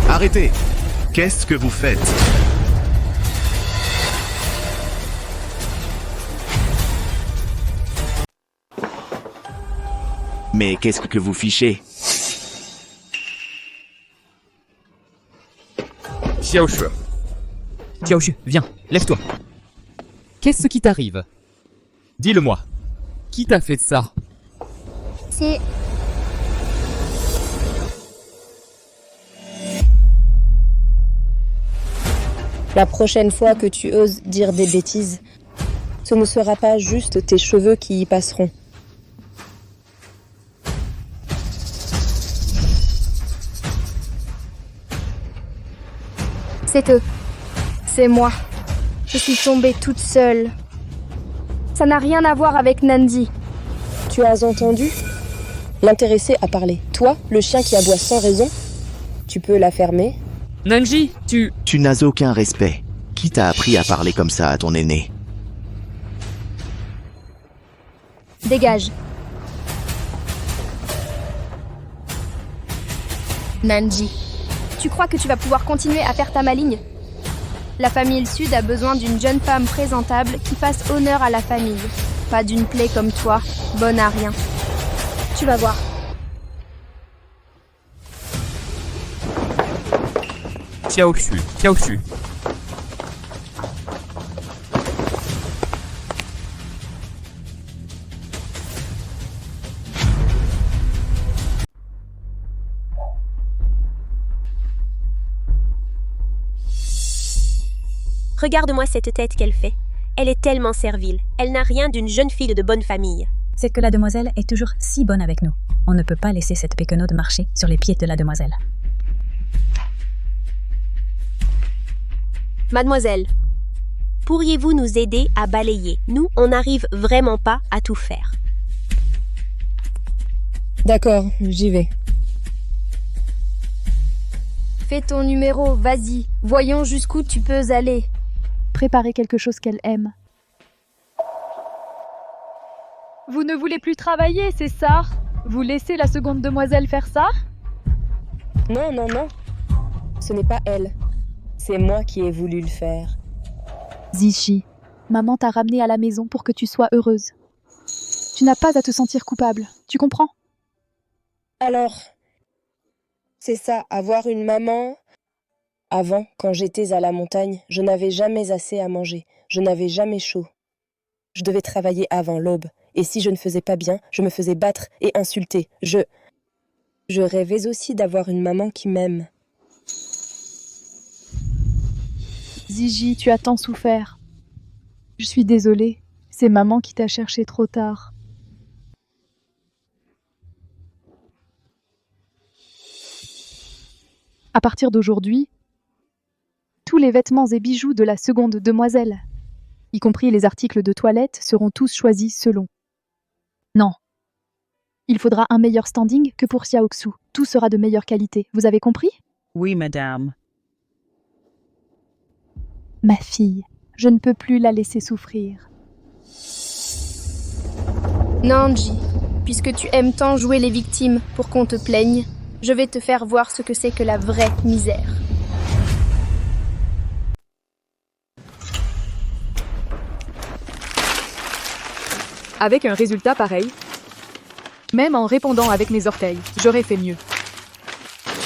Arrêtez! Qu'est-ce que vous faites? Mais qu'est-ce que vous fichez? Xiaoshu. Xiaoshu, viens, lève-toi. Qu'est-ce qui t'arrive? Dis-le-moi. Qui t'a fait ça? C'est... La prochaine fois que tu oses dire des bêtises, ce ne sera pas juste tes cheveux qui y passeront. C'est eux. C'est moi. Je suis tombée toute seule. Ça n'a rien à voir avec Nandi. Tu as entendu? L'intéressé a parlé. Toi, le chien qui aboie sans raison, tu peux la fermer. Nanji, Tu n'as aucun respect. Qui t'a appris à parler comme ça à ton aîné? Dégage. Nanji, tu crois que tu vas pouvoir continuer à faire ta maligne? La famille Sud a besoin d'une jeune femme présentable qui fasse honneur à la famille. Pas d'une plaie comme toi, bonne à rien. Tu vas voir. Xiaoshu. Regarde-moi cette tête qu'elle fait. Elle est tellement servile. Elle n'a rien d'une jeune fille de bonne famille. C'est que la demoiselle est toujours si bonne avec nous. On ne peut pas laisser cette péquenaude marcher sur les pieds de la demoiselle. Mademoiselle, pourriez-vous nous aider à balayer? Nous, on n'arrive vraiment pas à tout faire. D'accord, j'y vais. Fais ton numéro, vas-y. Voyons jusqu'où tu peux aller. Préparez quelque chose qu'elle aime. Vous ne voulez plus travailler, c'est ça? Vous laissez la seconde demoiselle faire ça? Non, non, non. Ce n'est pas elle. C'est moi qui ai voulu le faire. Zichi, maman t'a ramenée à la maison pour que tu sois heureuse. Tu n'as pas à te sentir coupable, tu comprends? Alors, c'est ça, avoir une maman. Avant, quand j'étais à la montagne, je n'avais jamais assez à manger. Je n'avais jamais chaud. Je devais travailler avant l'aube. Et si je ne faisais pas bien, je me faisais battre et insulter. Je rêvais aussi d'avoir une maman qui m'aime. Zizi, tu as tant souffert. Je suis désolée, c'est maman qui t'a cherché trop tard. À partir d'aujourd'hui, tous les vêtements et bijoux de la seconde demoiselle, y compris les articles de toilette, seront tous choisis selon. Non. Il faudra un meilleur standing que pour Xiaoxu. Tout sera de meilleure qualité. Vous avez compris? Oui, madame. Ma fille, je ne peux plus la laisser souffrir. Nanji, puisque tu aimes tant jouer les victimes pour qu'on te plaigne, je vais te faire voir ce que c'est que la vraie misère. Avec un résultat pareil, même en répondant avec mes orteils, j'aurais fait mieux.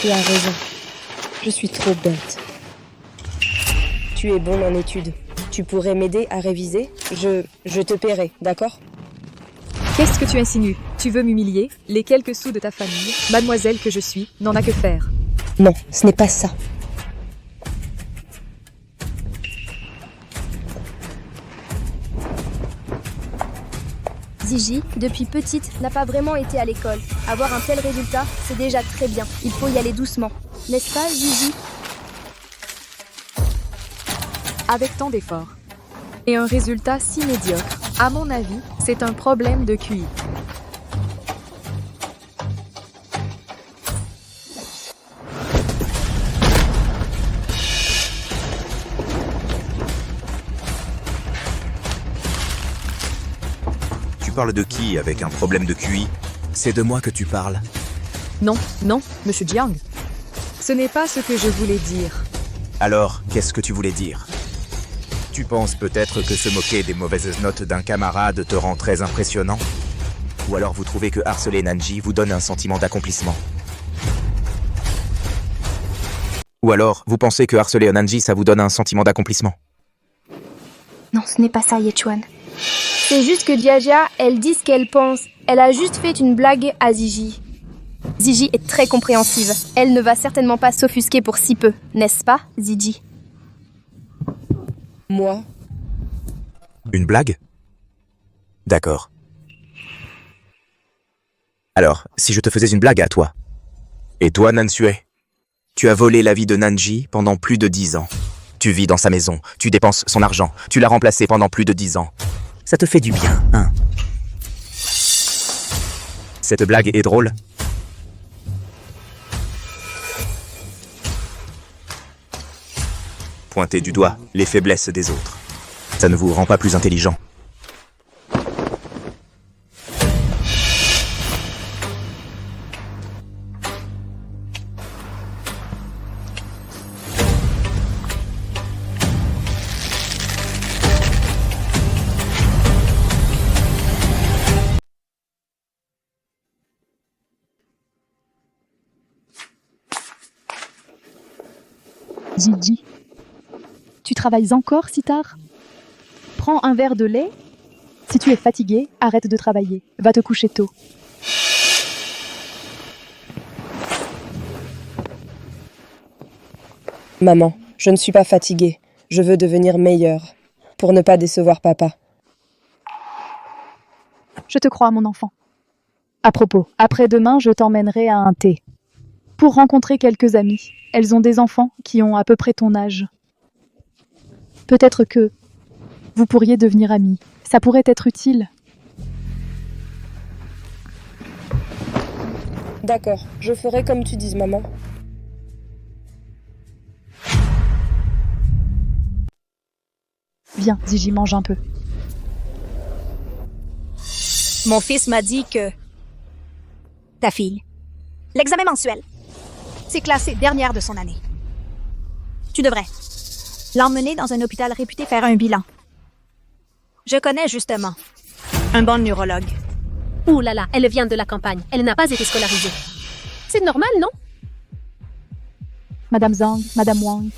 Tu as raison. Je suis trop bête. Tu es bon en études. Tu pourrais m'aider à réviser? Je te paierai, d'accord? Qu'est-ce que tu insinues? Tu veux m'humilier? Les quelques sous de ta famille, mademoiselle que je suis, n'en a que faire. Non, ce n'est pas ça. Zizi, depuis petite, n'a pas vraiment été à l'école. Avoir un tel résultat, c'est déjà très bien. Il faut y aller doucement. N'est-ce pas, Zizi? Avec tant d'efforts. Et un résultat si médiocre, à mon avis, c'est un problème de QI. Tu parles de qui avec un problème de QI? C'est de moi que tu parles. Non, non, monsieur Jiang. Ce n'est pas ce que je voulais dire. Alors, qu'est-ce que tu voulais dire? Tu penses peut-être que se moquer des mauvaises notes d'un camarade te rend très impressionnant? Ou alors vous trouvez que harceler Nanji vous donne un sentiment d'accomplissement? Ou alors, vous pensez que harceler Nanji, ça vous donne un sentiment d'accomplissement? Non, ce n'est pas ça, Yechuan. C'est juste que Jiajia, elle dit ce qu'elle pense. Elle a juste fait une blague à Zizi. Zizi est très compréhensive. Elle ne va certainement pas s'offusquer pour si peu, n'est-ce pas, Zizi? Moi? Une blague? D'accord. Alors, si je te faisais une blague à toi. Et toi, Nansue? Tu as volé la vie de Nanji pendant plus de 10 ans. Tu vis dans sa maison, tu dépenses son argent, tu l'as remplacé pendant plus de 10 ans. Ça te fait du bien, hein? Cette blague est drôle? Pointez du doigt les faiblesses des autres. Ça ne vous rend pas plus intelligent. Zizi, tu travailles encore si tard? Prends un verre de lait. Si tu es fatigué, arrête de travailler. Va te coucher tôt. Maman, je ne suis pas fatiguée. Je veux devenir meilleure. Pour ne pas décevoir papa. Je te crois, mon enfant. À propos, après-demain, je t'emmènerai à un thé. Pour rencontrer quelques amis. Elles ont des enfants qui ont à peu près ton âge. Peut-être que vous pourriez devenir amis. Ça pourrait être utile. D'accord, je ferai comme tu dises, maman. Viens, Zizi, mange un peu. Mon fils m'a dit que... Ta fille. L'examen mensuel. C'est classé dernière de son année. Tu devrais l'emmener dans un hôpital réputé faire un bilan. Je connais justement un bon neurologue. Ouh là là, elle vient de la campagne. Elle n'a pas été scolarisée. C'est normal, non? Madame Zhang, Madame Wang,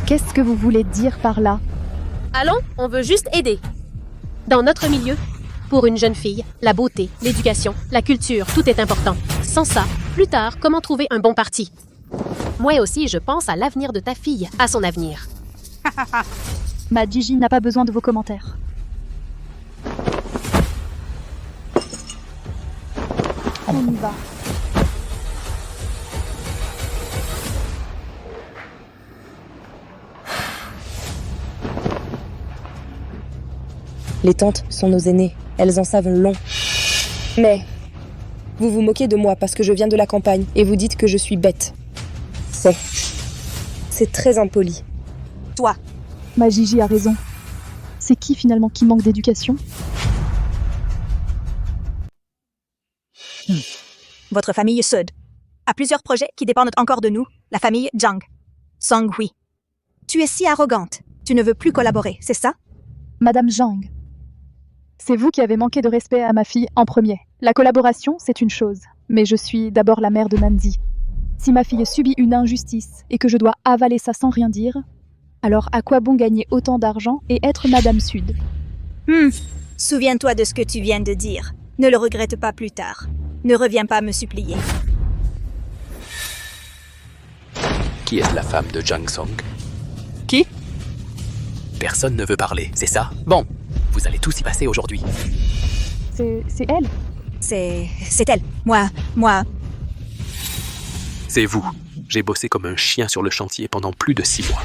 qu'est-ce que vous voulez dire par là? Allons, on veut juste aider. Dans notre milieu, pour une jeune fille, la beauté, l'éducation, la culture, tout est important. Sans ça, plus tard, comment trouver un bon parti? Moi aussi, je pense à l'avenir de ta fille, à son avenir. Ma Gigi n'a pas besoin de vos commentaires. On y va. Les tantes sont nos aînées, elles en savent long. Mais vous vous moquez de moi parce que je viens de la campagne et vous dites que je suis bête. C'est très impoli. Toi. Ma Gigi a raison. C'est qui finalement qui manque d'éducation? Votre famille Sud a plusieurs projets qui dépendent encore de nous, la famille Zhang. Song-hui. Tu es si arrogante. Tu ne veux plus collaborer, c'est ça? Madame Zhang, c'est vous qui avez manqué de respect à ma fille en premier. La collaboration, c'est une chose, mais je suis d'abord la mère de Nanzi. Si ma fille subit une injustice et que je dois avaler ça sans rien dire, alors à quoi bon gagner autant d'argent et être Madame Sud? Souviens-toi de ce que tu viens de dire. Ne le regrette pas plus tard. Ne reviens pas me supplier. Qui est la femme de Zhang Song? Qui? Personne ne veut parler, c'est ça? Bon, vous allez tous y passer aujourd'hui. C'est elle? C'est elle. Moi... C'est vous. J'ai bossé comme un chien sur le chantier pendant plus de 6 mois.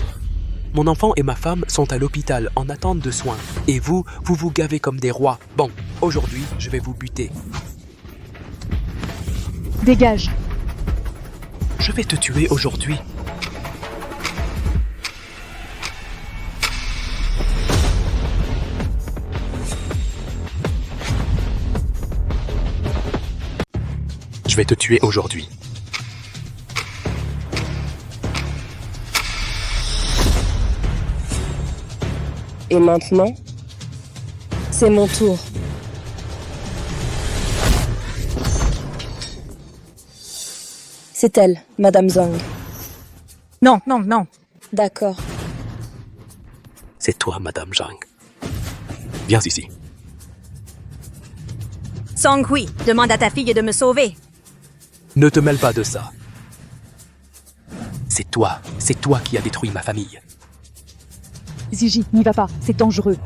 Mon enfant et ma femme sont à l'hôpital en attente de soins. Et vous vous gavez comme des rois. Bon, aujourd'hui, je vais vous buter. Dégage. Je vais te tuer aujourd'hui. Je vais te tuer aujourd'hui. Et maintenant, c'est mon tour. C'est elle, Madame Zhang. Non. D'accord. C'est toi, Madame Zhang. Viens ici. Song-hui, demande à ta fille de me sauver. Ne te mêle pas de ça. C'est toi qui as détruit ma famille. Gigi, n'y va pas, c'est dangereux.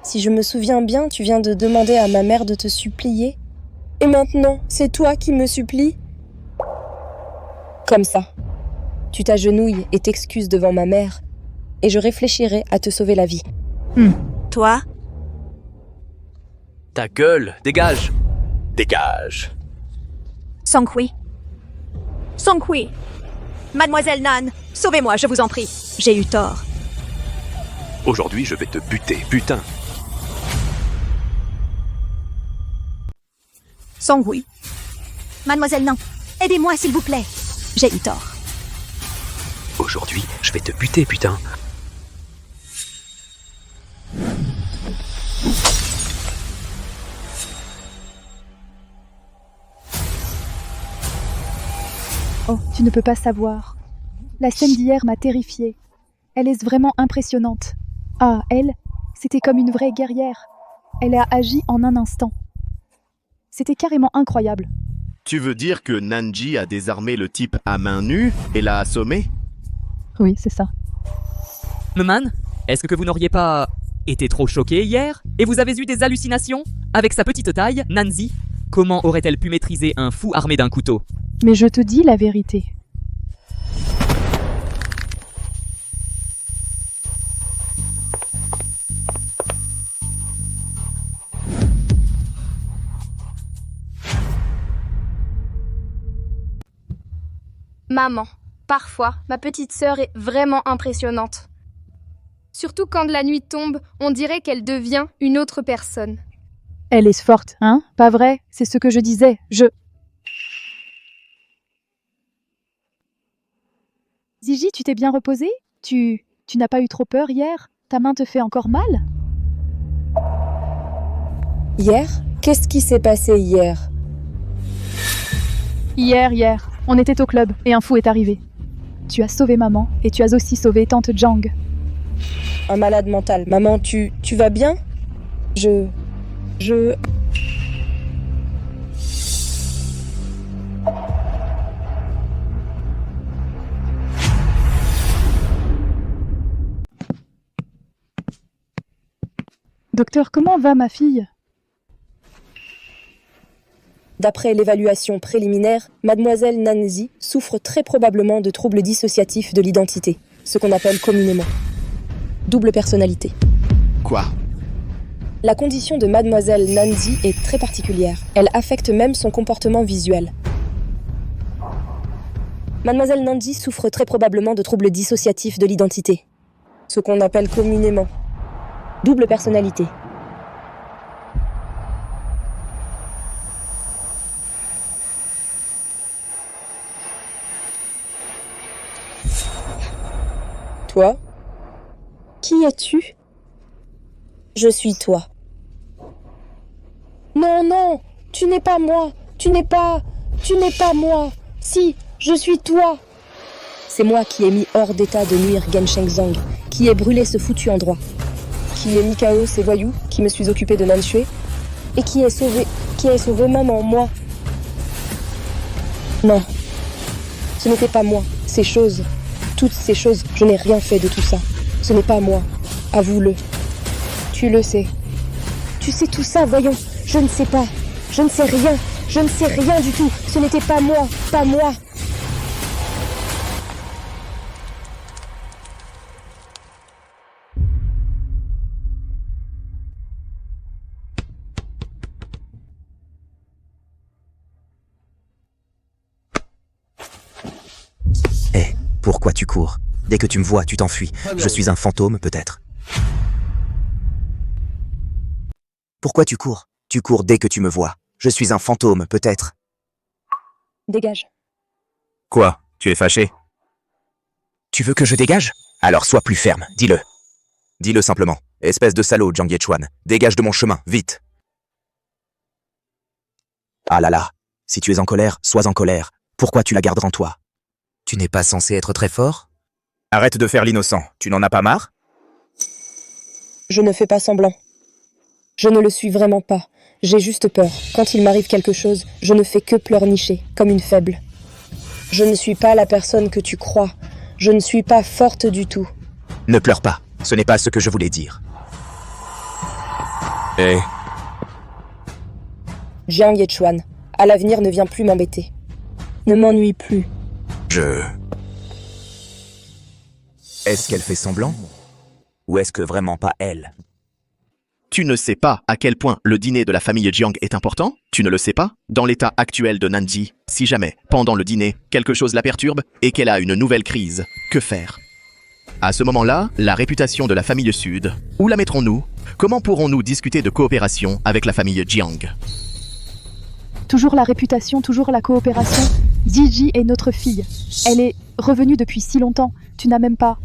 Si je me souviens bien, tu viens de demander à ma mère de te supplier. Et maintenant, c'est toi qui me supplies? Comme ça. Tu t'agenouilles et t'excuses devant ma mère, et je réfléchirai à te sauver la vie. Toi? Ta gueule, dégage. Dégage. Song-hui. Mademoiselle Nan, sauvez-moi, je vous en prie. J'ai eu tort. Aujourd'hui, je vais te buter, putain. Song-hui. Mademoiselle Nan, aidez-moi s'il vous plaît. J'ai eu tort. Aujourd'hui, je vais te buter, putain. Oh, tu ne peux pas savoir. La scène d'hier m'a terrifiée. Elle est vraiment impressionnante. Ah, elle, c'était comme une vraie guerrière. Elle a agi en un instant. C'était carrément incroyable. Tu veux dire que Nanji a désarmé le type à main nue et l'a assommé? Oui, c'est ça. Meman, est-ce que vous n'auriez pas été trop choqué hier? Et vous avez eu des hallucinations? Avec sa petite taille, Nanzi, comment aurait-elle pu maîtriser un fou armé d'un couteau? Mais je te dis la vérité. Maman, parfois, ma petite sœur est vraiment impressionnante. Surtout quand la nuit tombe, on dirait qu'elle devient une autre personne. Elle est forte, hein? Pas vrai? C'est ce que je disais. Ziji, tu t'es bien reposée? Tu n'as pas eu trop peur hier? Ta main te fait encore mal? Hier? Qu'est-ce qui s'est passé hier? Hier, on était au club et un fou est arrivé. Tu as sauvé maman et tu as aussi sauvé tante Jang. Un malade mental. Maman, tu vas bien? Je... Docteur, comment va ma fille? D'après l'évaluation préliminaire, mademoiselle Nanzi souffre très probablement de troubles dissociatifs de l'identité, ce qu'on appelle communément double personnalité. Quoi? La condition de mademoiselle Nanzi est très particulière. Elle affecte même son comportement visuel. Mademoiselle Nanzi souffre très probablement de troubles dissociatifs de l'identité, ce qu'on appelle communément double personnalité. Toi? Qui es-tu? Je suis toi. Non, non, tu n'es pas moi. Tu n'es pas moi. Si, je suis toi. C'est moi qui ai mis hors d'état de nuire Gen Shengzang, qui ai brûlé ce foutu endroit, qui ai mis KO ces voyous, qui me suis occupé de Nan Xue, et qui ai sauvé maman, moi. Non, ce n'était pas moi. Ces choses, toutes ces choses, je n'ai rien fait de tout ça. Ce n'est pas moi. Avoue-le. Tu le sais. Tu sais tout ça, voyons. Je ne sais pas. Je ne sais rien. Je ne sais rien du tout. Ce n'était pas moi. Pas moi. Hé, pourquoi tu cours? Dès que tu me vois, tu t'enfuis. Je suis un fantôme, peut-être. Pourquoi tu cours? Tu cours dès que tu me vois. Je suis un fantôme, peut-être. Dégage. Quoi? Tu es fâché? Tu veux que je dégage? Alors sois plus ferme, dis-le. Dis-le simplement. Espèce de salaud, Jiang Yechuan. Dégage de mon chemin, vite. Ah là là. Si tu es en colère, sois en colère. Pourquoi tu la gardes en toi? Tu n'es pas censé être très fort? Arrête de faire l'innocent. Tu n'en as pas marre? Je ne fais pas semblant. Je ne le suis vraiment pas. J'ai juste peur. Quand il m'arrive quelque chose, je ne fais que pleurnicher, comme une faible. Je ne suis pas la personne que tu crois. Je ne suis pas forte du tout. Ne pleure pas. Ce n'est pas ce que je voulais dire. Hé. Jiang Yechuan, à l'avenir ne viens plus m'embêter. Ne m'ennuie plus. Est-ce qu'elle fait semblant? Ou est-ce que vraiment pas elle? Tu ne sais pas à quel point le dîner de la famille Jiang est important? Tu ne le sais pas? Dans l'état actuel de Nanji, si jamais, pendant le dîner, quelque chose la perturbe et qu'elle a une nouvelle crise, que faire? À ce moment-là, la réputation de la famille Sud, où la mettrons-nous? Comment pourrons-nous discuter de coopération avec la famille Jiang? Toujours la réputation, toujours la coopération. Ziji est notre fille. Elle est revenue depuis si longtemps. Tu n'as même pas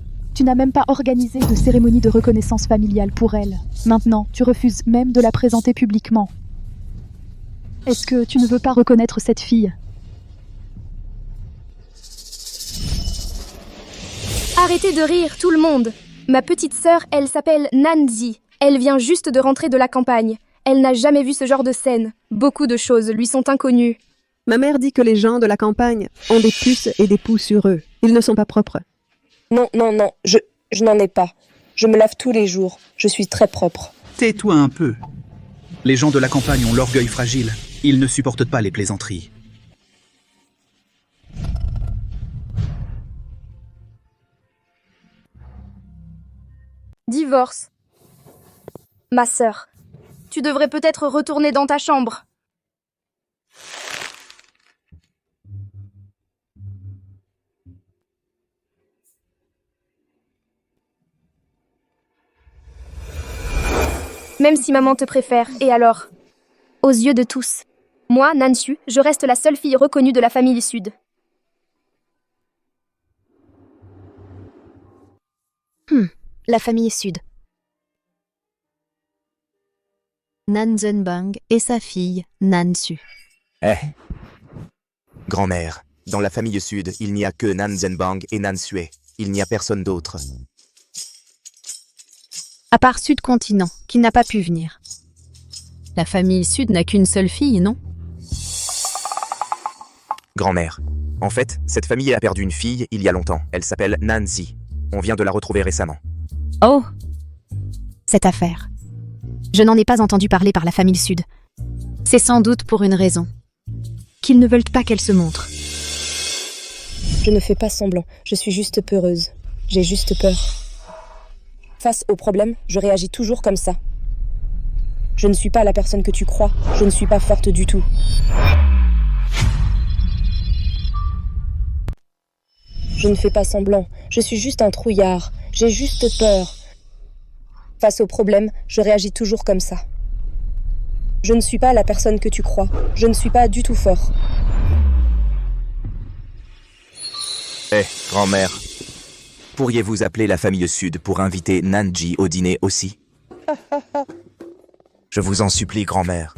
organisé de cérémonie de reconnaissance familiale pour elle. Maintenant, tu refuses même de la présenter publiquement. Est-ce que tu ne veux pas reconnaître cette fille? Arrêtez de rire, tout le monde. Ma petite sœur, elle s'appelle Nanzi. Elle vient juste de rentrer de la campagne. Elle n'a jamais vu ce genre de scène. Beaucoup de choses lui sont inconnues. Ma mère dit que les gens de la campagne ont des puces et des poux sur eux. Ils ne sont pas propres. Non, je n'en ai pas. Je me lave tous les jours. Je suis très propre. Tais-toi un peu. Les gens de la campagne ont l'orgueil fragile. Ils ne supportent pas les plaisanteries. Divorce. Ma sœur, tu devrais peut-être retourner dans ta chambre. Même si maman te préfère, et alors? Aux yeux de tous. Moi, Nanxu, je reste la seule fille reconnue de la famille Sud. la famille Sud. Nan Zhenbang et sa fille, Nan Su. Eh. Grand-mère, dans la famille Sud, il n'y a que Nan Zhenbang et Nan Sue. Il n'y a personne d'autre. À part Sud Continent, qui n'a pas pu venir. La famille Sud n'a qu'une seule fille, non? Grand-mère, en fait, cette famille a perdu une fille il y a longtemps. Elle s'appelle Nancy. On vient de la retrouver récemment. Oh! Cette affaire. Je n'en ai pas entendu parler par la famille Sud. C'est sans doute pour une raison. Qu'ils ne veulent pas qu'elle se montre. Je ne fais pas semblant, je suis juste peureuse. J'ai juste peur. Face au problème, je réagis toujours comme ça. Je ne suis pas la personne que tu crois, je ne suis pas forte du tout. Je ne fais pas semblant, je suis juste un trouillard, j'ai juste peur. Face au problème, je réagis toujours comme ça. Je ne suis pas la personne que tu crois, je ne suis pas du tout fort. Eh, grand-mère, pourriez-vous appeler la famille Sud pour inviter Nanji au dîner aussi? Je vous en supplie, grand-mère.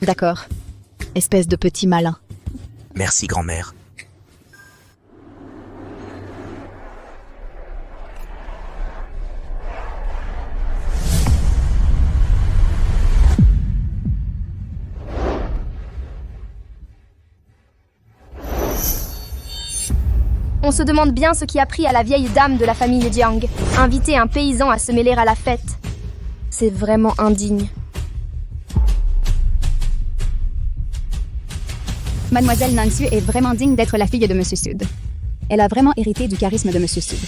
D'accord. Espèce de petit malin. Merci, grand-mère. On se demande bien ce qui a pris à la vieille dame de la famille Jiang. Inviter un paysan à se mêler à la fête. C'est vraiment indigne. Mademoiselle Nansu est vraiment digne d'être la fille de Monsieur Sud. Elle a vraiment hérité du charisme de Monsieur Sud.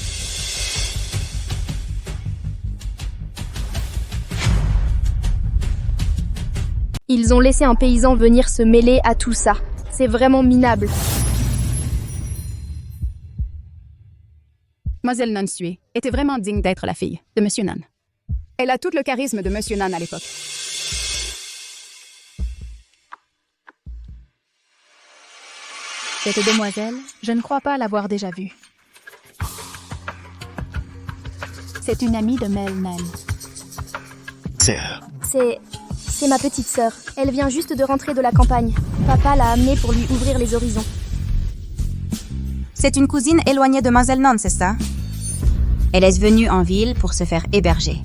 Ils ont laissé un paysan venir se mêler à tout ça. C'est vraiment minable. Mademoiselle Nansu était vraiment digne d'être la fille de Monsieur Nan. Elle a tout le charisme de Monsieur Nan à l'époque. Cette demoiselle, je ne crois pas l'avoir déjà vue. C'est une amie de Mel Nan. Sœur. C'est ma petite sœur. Elle vient juste de rentrer de la campagne. Papa l'a amenée pour lui ouvrir les horizons. C'est une cousine éloignée de Mademoiselle Nan, c'est ça? Elle est venue en ville pour se faire héberger.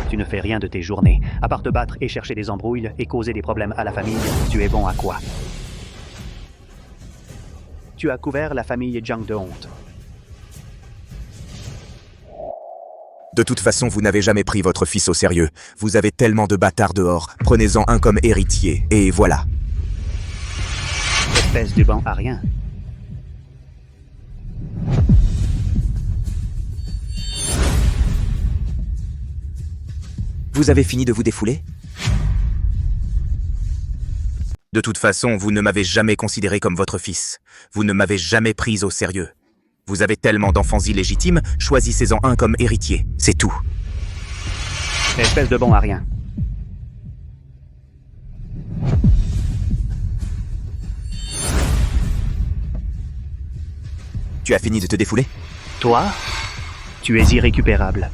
Tu ne fais rien de tes journées, à part te battre et chercher des embrouilles et causer des problèmes à la famille. Tu es bon à quoi? Tu as couvert la famille Jiang de honte. De toute façon, vous n'avez jamais pris votre fils au sérieux. Vous avez tellement de bâtards dehors. Prenez-en un comme héritier, et voilà. Espèce de bon à rien. Vous avez fini de vous défouler? De toute façon, vous ne m'avez jamais considéré comme votre fils. Vous ne m'avez jamais pris au sérieux. Vous avez tellement d'enfants illégitimes, choisissez-en un comme héritier, c'est tout. Espèce de bon à rien. Tu as fini de te défouler? Toi, tu es irrécupérable.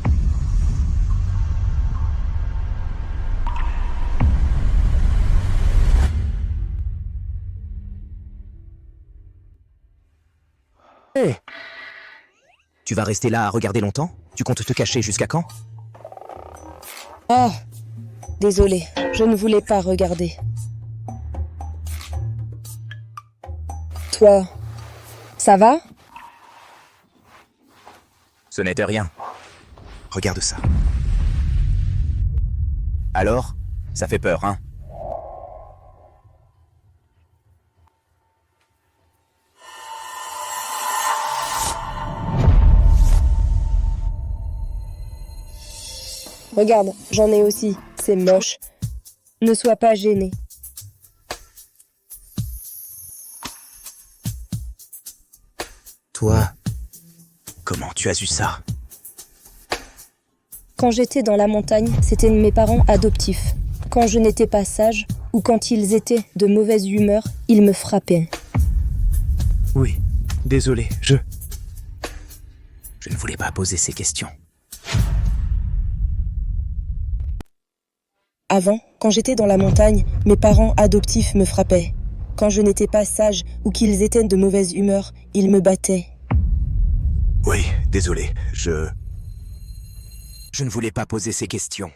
Hey. Tu vas rester là à regarder longtemps? Tu comptes te cacher jusqu'à quand? Oh, désolé, je ne voulais pas regarder. Toi, ça va? Ce n'était rien. Regarde ça. Alors, ça fait peur, hein? Regarde, j'en ai aussi. C'est moche. Ne sois pas gêné. Toi, comment tu as eu ça? Quand j'étais dans la montagne, c'était mes parents adoptifs. Quand je n'étais pas sage, ou quand ils étaient de mauvaise humeur, ils me frappaient. Oui, désolé, je ne voulais pas poser ces questions. Avant, quand j'étais dans la montagne, mes parents adoptifs me frappaient. Quand je n'étais pas sage ou qu'ils étaient de mauvaise humeur, ils me battaient. Oui, désolé, je ne voulais pas poser ces questions.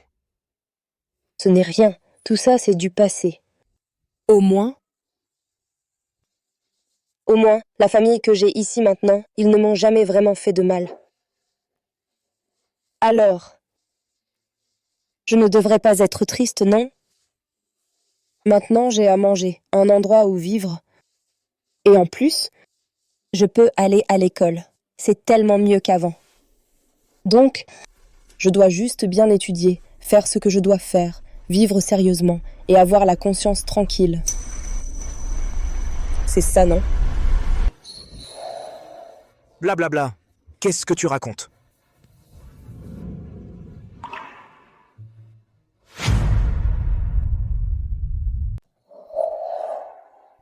Ce n'est rien, tout ça c'est du passé. Au moins, la famille que j'ai ici maintenant, ils ne m'ont jamais vraiment fait de mal. Alors, je ne devrais pas être triste, non? Maintenant, j'ai à manger, un endroit où vivre. Et en plus, je peux aller à l'école. C'est tellement mieux qu'avant. Donc, je dois juste bien étudier, faire ce que je dois faire, vivre sérieusement et avoir la conscience tranquille. C'est ça, non? Blablabla. Qu'est-ce que tu racontes?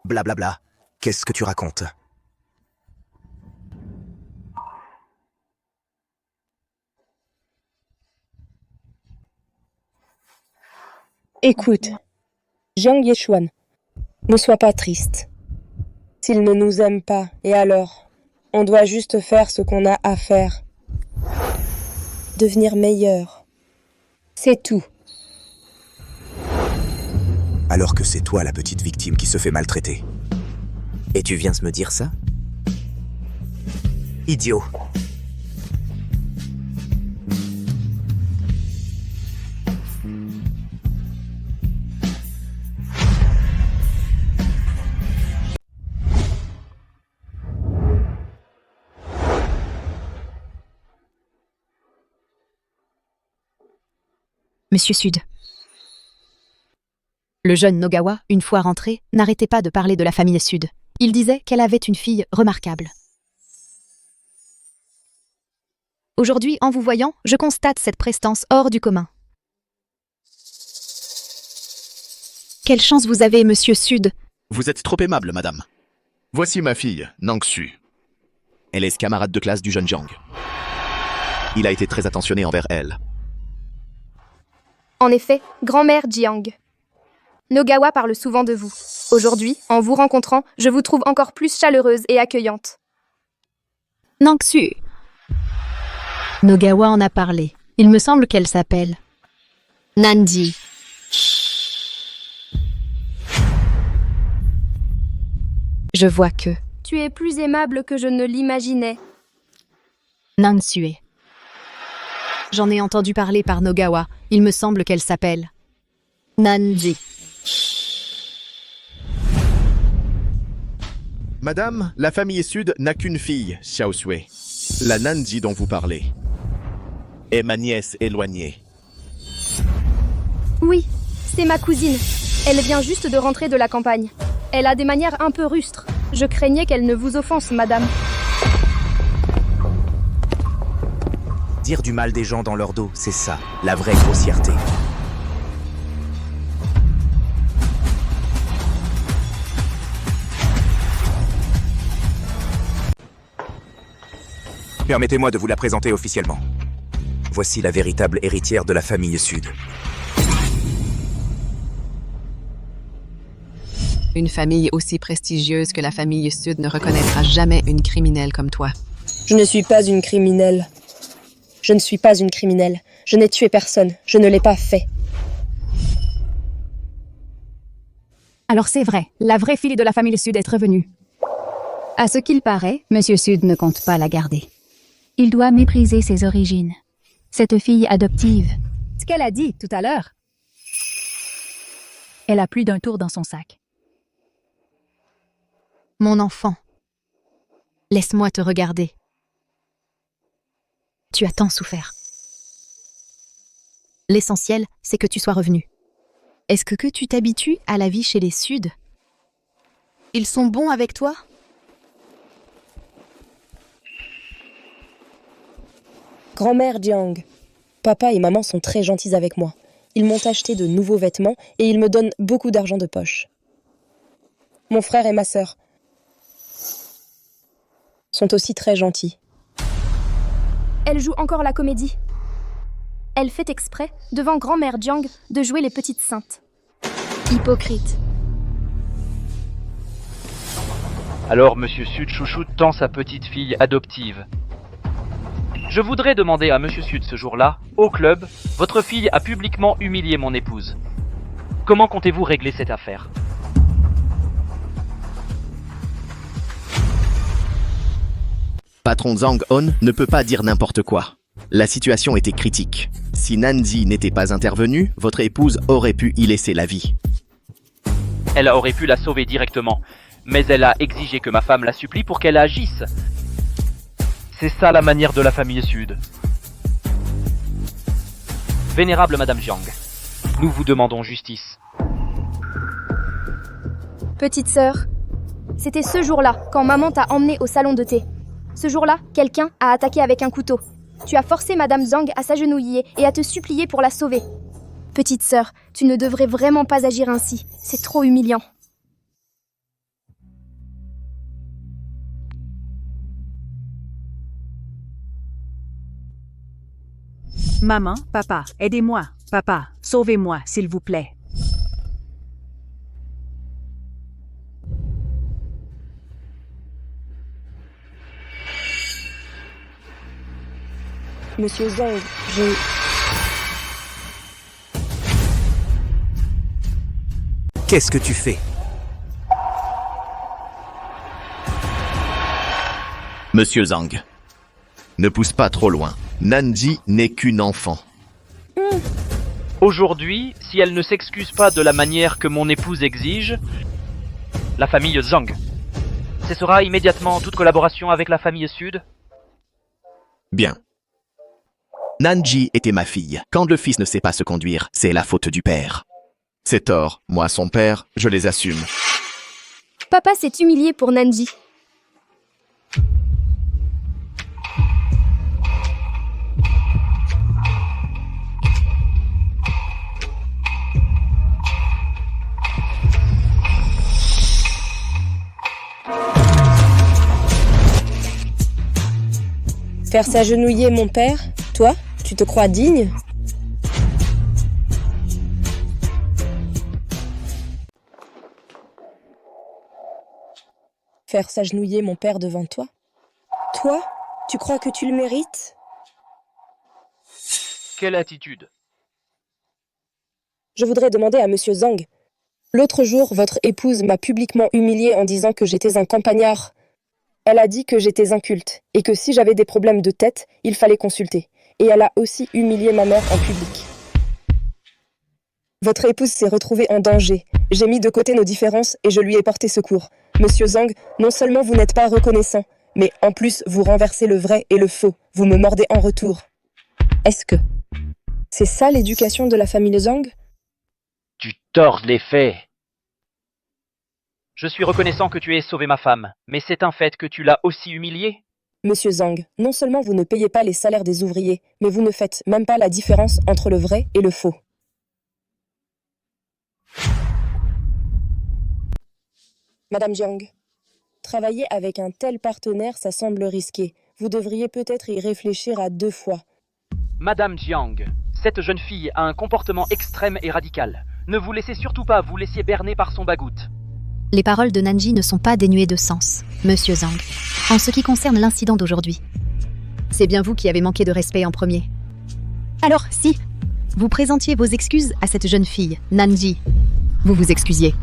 Blablabla. Qu'est-ce que tu racontes? Écoute, Jiang Yeshuan, ne sois pas triste. S'il ne nous aime pas, et alors? On doit juste faire ce qu'on a à faire. Devenir meilleur. C'est tout. Alors que c'est toi la petite victime qui se fait maltraiter. Et tu viens de me dire ça? Idiot. Monsieur Sud. Le jeune Nogawa, une fois rentré, n'arrêtait pas de parler de la famille Sud. Il disait qu'elle avait une fille remarquable. Aujourd'hui, en vous voyant, je constate cette prestance hors du commun. Quelle chance vous avez, monsieur Sud. Vous êtes trop aimable, madame. Voici ma fille, Nangsu. Elle est camarade de classe du jeune Jiang. Il a été très attentionné envers elle. En effet, grand-mère Jiang. Nogawa parle souvent de vous. Aujourd'hui, en vous rencontrant, je vous trouve encore plus chaleureuse et accueillante. Nangsu. Nogawa en a parlé. Il me semble qu'elle s'appelle Nanji. Je vois que Tu es plus aimable que je ne l'imaginais. Nansue. J'en ai entendu parler par Nogawa. Il me semble qu'elle s'appelle Nanji. Madame, la famille Sud n'a qu'une fille, Xiaosui. La Nanji dont vous parlez. Est ma nièce éloignée. Oui, c'est ma cousine. Elle vient juste de rentrer de la campagne. Elle a des manières un peu rustres. Je craignais qu'elle ne vous offense, madame. Dire du mal des gens dans leur dos, c'est ça, la vraie grossièreté. Permettez-moi de vous la présenter officiellement. Voici la véritable héritière de la famille Sud. Une famille aussi prestigieuse que la famille Sud ne reconnaîtra jamais une criminelle comme toi. Je ne suis pas une criminelle. Je ne suis pas une criminelle. Je n'ai tué personne. Je ne l'ai pas fait. Alors c'est vrai, la vraie fille de la famille Sud est revenue. À ce qu'il paraît, Monsieur Sud ne compte pas la garder. Il doit mépriser ses origines. Cette fille adoptive. Ce qu'elle a dit tout à l'heure. Elle a plus d'un tour dans son sac. Mon enfant, laisse-moi te regarder. Tu as tant souffert. L'essentiel, c'est que tu sois revenu. Est-ce que tu t'habitues à la vie chez les Suds? Ils sont bons avec toi? Grand-mère Jiang, papa et maman sont très gentils avec moi. Ils m'ont acheté de nouveaux vêtements et ils me donnent beaucoup d'argent de poche. Mon frère et ma sœur sont aussi très gentils. Elle joue encore la comédie. Elle fait exprès, devant grand-mère Jiang, de jouer les petites saintes. Hypocrite. Alors Monsieur Sud chouchoute tant sa petite fille adoptive. Je voudrais demander à Monsieur Sud ce jour-là, au club, votre fille a publiquement humilié mon épouse. Comment comptez-vous régler cette affaire? Patron Zhang On ne peut pas dire n'importe quoi. La situation était critique. Si Nanzi n'était pas intervenue, votre épouse aurait pu y laisser la vie. Elle aurait pu la sauver directement, mais elle a exigé que ma femme la supplie pour qu'elle agisse. C'est ça la manière de la famille Sud. Vénérable Madame Jiang, nous vous demandons justice. Petite sœur, c'était ce jour-là, quand maman t'a emmenée au salon de thé. Ce jour-là, quelqu'un a attaqué avec un couteau. Tu as forcé Madame Zhang à s'agenouiller et à te supplier pour la sauver. Petite sœur, tu ne devrais vraiment pas agir ainsi. C'est trop humiliant. Maman, papa, aidez-moi. Papa, sauvez-moi, s'il vous plaît. Monsieur Zhang, Qu'est-ce que tu fais? Monsieur Zhang, ne pousse pas trop loin. Nanji n'est qu'une enfant. Aujourd'hui, si elle ne s'excuse pas de la manière que mon épouse exige, la famille Zhang cessera immédiatement toute collaboration avec la famille Sud. Bien. Nanji était ma fille. Quand le fils ne sait pas se conduire, c'est la faute du père. C'est tort. Moi, son père, je les assume. Papa s'est humilié pour Nanji. Faire s'agenouiller mon père? Toi, tu te crois digne? Faire s'agenouiller mon père devant toi? Toi, tu crois que tu le mérites? Quelle attitude? Je voudrais demander à Monsieur Zhang. L'autre jour, votre épouse m'a publiquement humiliée en disant que j'étais un campagnard. Elle a dit que j'étais inculte et que si j'avais des problèmes de tête, il fallait consulter. Et elle a aussi humilié ma mère en public. Votre épouse s'est retrouvée en danger. J'ai mis de côté nos différences et je lui ai porté secours. Monsieur Zhang, non seulement vous n'êtes pas reconnaissant, mais en plus vous renversez le vrai et le faux. Vous me mordez en retour. Est-ce que c'est ça l'éducation de la famille Zhang? Tu tords les faits. Je suis reconnaissant que tu aies sauvé ma femme, mais c'est un fait que tu l'as aussi humiliée. Monsieur Zhang, non seulement vous ne payez pas les salaires des ouvriers, mais vous ne faites même pas la différence entre le vrai et le faux. Madame Jiang, travailler avec un tel partenaire, ça semble risqué. Vous devriez peut-être y réfléchir à 2 fois. Madame Jiang, cette jeune fille a un comportement extrême et radical. Ne vous laissez surtout pas vous laisser berner par son bagout. Les paroles de Nanji ne sont pas dénuées de sens, Monsieur Zhang. En ce qui concerne l'incident d'aujourd'hui, c'est bien vous qui avez manqué de respect en premier. Alors, si vous présentiez vos excuses à cette jeune fille, Nanji, vous vous excusiez.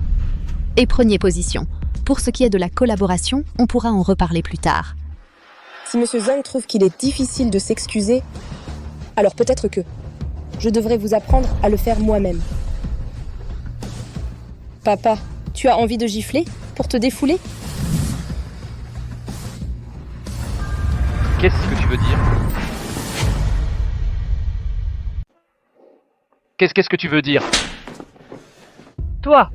Et preniez position. Pour ce qui est de la collaboration, on pourra en reparler plus tard. Si Monsieur Zhang trouve qu'il est difficile de s'excuser, alors peut-être que je devrais vous apprendre à le faire moi-même. Papa, tu as envie de gifler pour te défouler? Qu'est-ce que tu veux dire? Qu'est-ce que tu veux dire? Toi!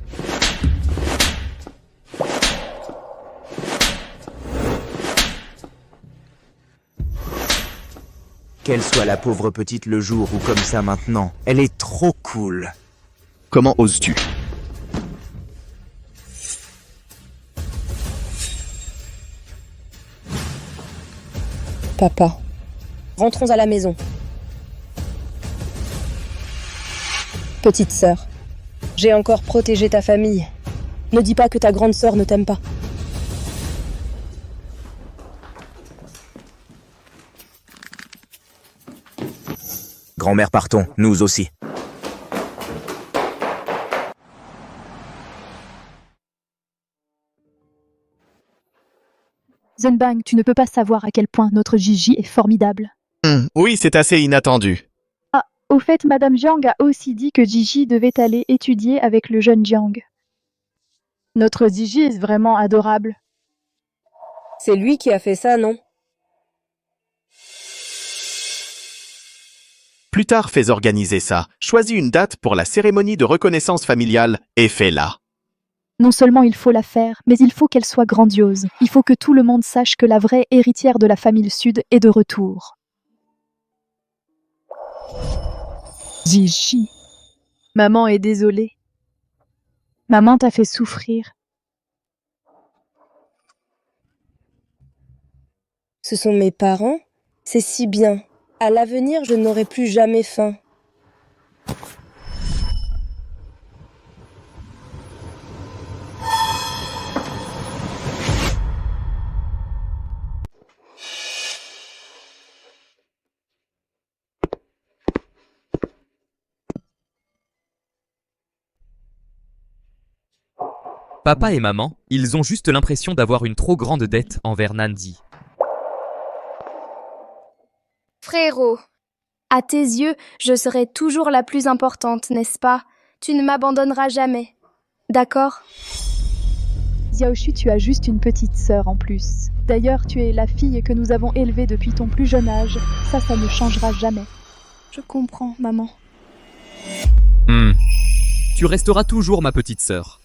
Qu'elle soit la pauvre petite le jour ou comme ça maintenant, elle est trop cool. Comment oses-tu? Papa, rentrons à la maison. Petite sœur, j'ai encore protégé ta famille. Ne dis pas que ta grande sœur ne t'aime pas. Grand-mère, partons, nous aussi. Zhenbang, tu ne peux pas savoir à quel point notre Gigi est formidable. Oui, c'est assez inattendu. Ah, au fait, Madame Jiang a aussi dit que Gigi devait aller étudier avec le jeune Jiang. Notre Gigi est vraiment adorable. C'est lui qui a fait ça, non? Plus tard, fais organiser ça. Choisis une date pour la cérémonie de reconnaissance familiale et fais-la. Non seulement il faut la faire, mais il faut qu'elle soit grandiose. Il faut que tout le monde sache que la vraie héritière de la famille Sud est de retour. Gigi. Maman est désolée. Maman t'a fait souffrir. Ce sont mes parents? C'est si bien. À l'avenir, je n'aurai plus jamais faim. Papa et maman, ils ont juste l'impression d'avoir une trop grande dette envers Nandi. Frérot, à tes yeux, je serai toujours la plus importante, n'est-ce pas? Tu ne m'abandonneras jamais. D'accord? Xiaoshu, tu as juste une petite sœur en plus. D'ailleurs, tu es la fille que nous avons élevée depuis ton plus jeune âge. Ça ne changera jamais. Je comprends, maman. Tu resteras toujours ma petite sœur.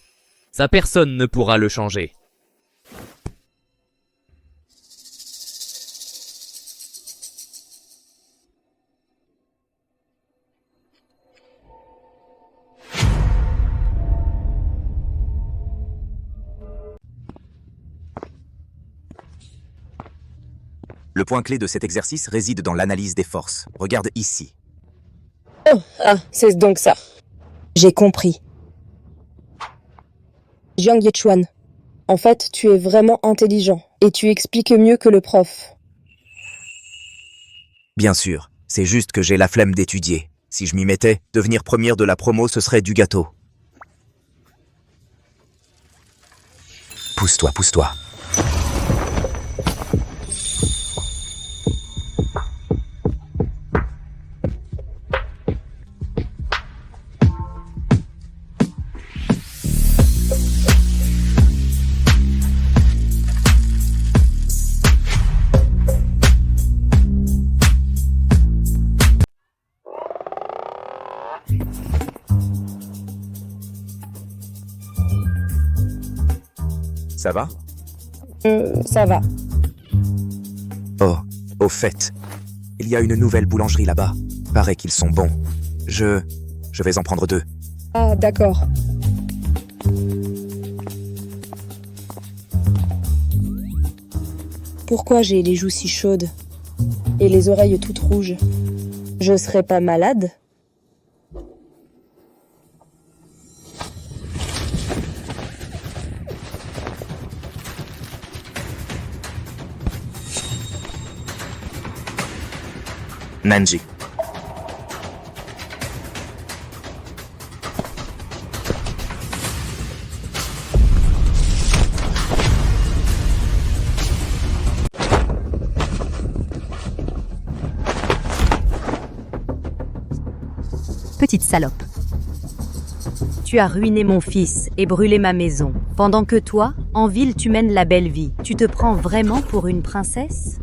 Ça, personne ne pourra le changer. Le point clé de cet exercice réside dans l'analyse des forces. Regarde ici. Oh, ah, c'est donc ça. J'ai compris. Jiang Yechuan, en fait, tu es vraiment intelligent et tu expliques mieux que le prof. Bien sûr, c'est juste que j'ai la flemme d'étudier. Si je m'y mettais, devenir première de la promo, ce serait du gâteau. Pousse-toi, pousse-toi. Ça va? Ça va. Oh, au fait, il y a une nouvelle boulangerie là-bas. Paraît qu'ils sont bons. Je vais en prendre 2. Ah, d'accord. Pourquoi j'ai les joues si chaudes et les oreilles toutes rouges? Je serais pas malade? Nanji. Petite salope. Tu as ruiné mon fils et brûlé ma maison, pendant que toi, en ville, tu mènes la belle vie. Tu te prends vraiment pour une princesse?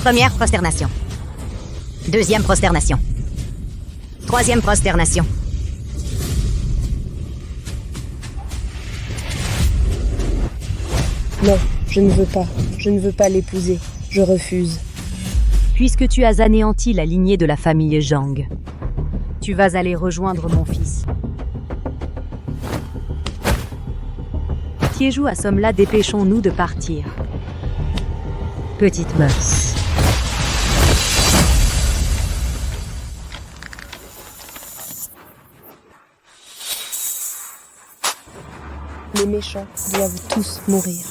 Première prosternation. Deuxième prosternation. Troisième prosternation. Non, je ne veux pas. Je ne veux pas l'épouser. Je refuse. Puisque tu as anéanti la lignée de la famille Zhang, tu vas aller rejoindre mon fils. Tiéjou assomme là, dépêchons-nous de partir. Petite meuf. Les méchants doivent tous mourir.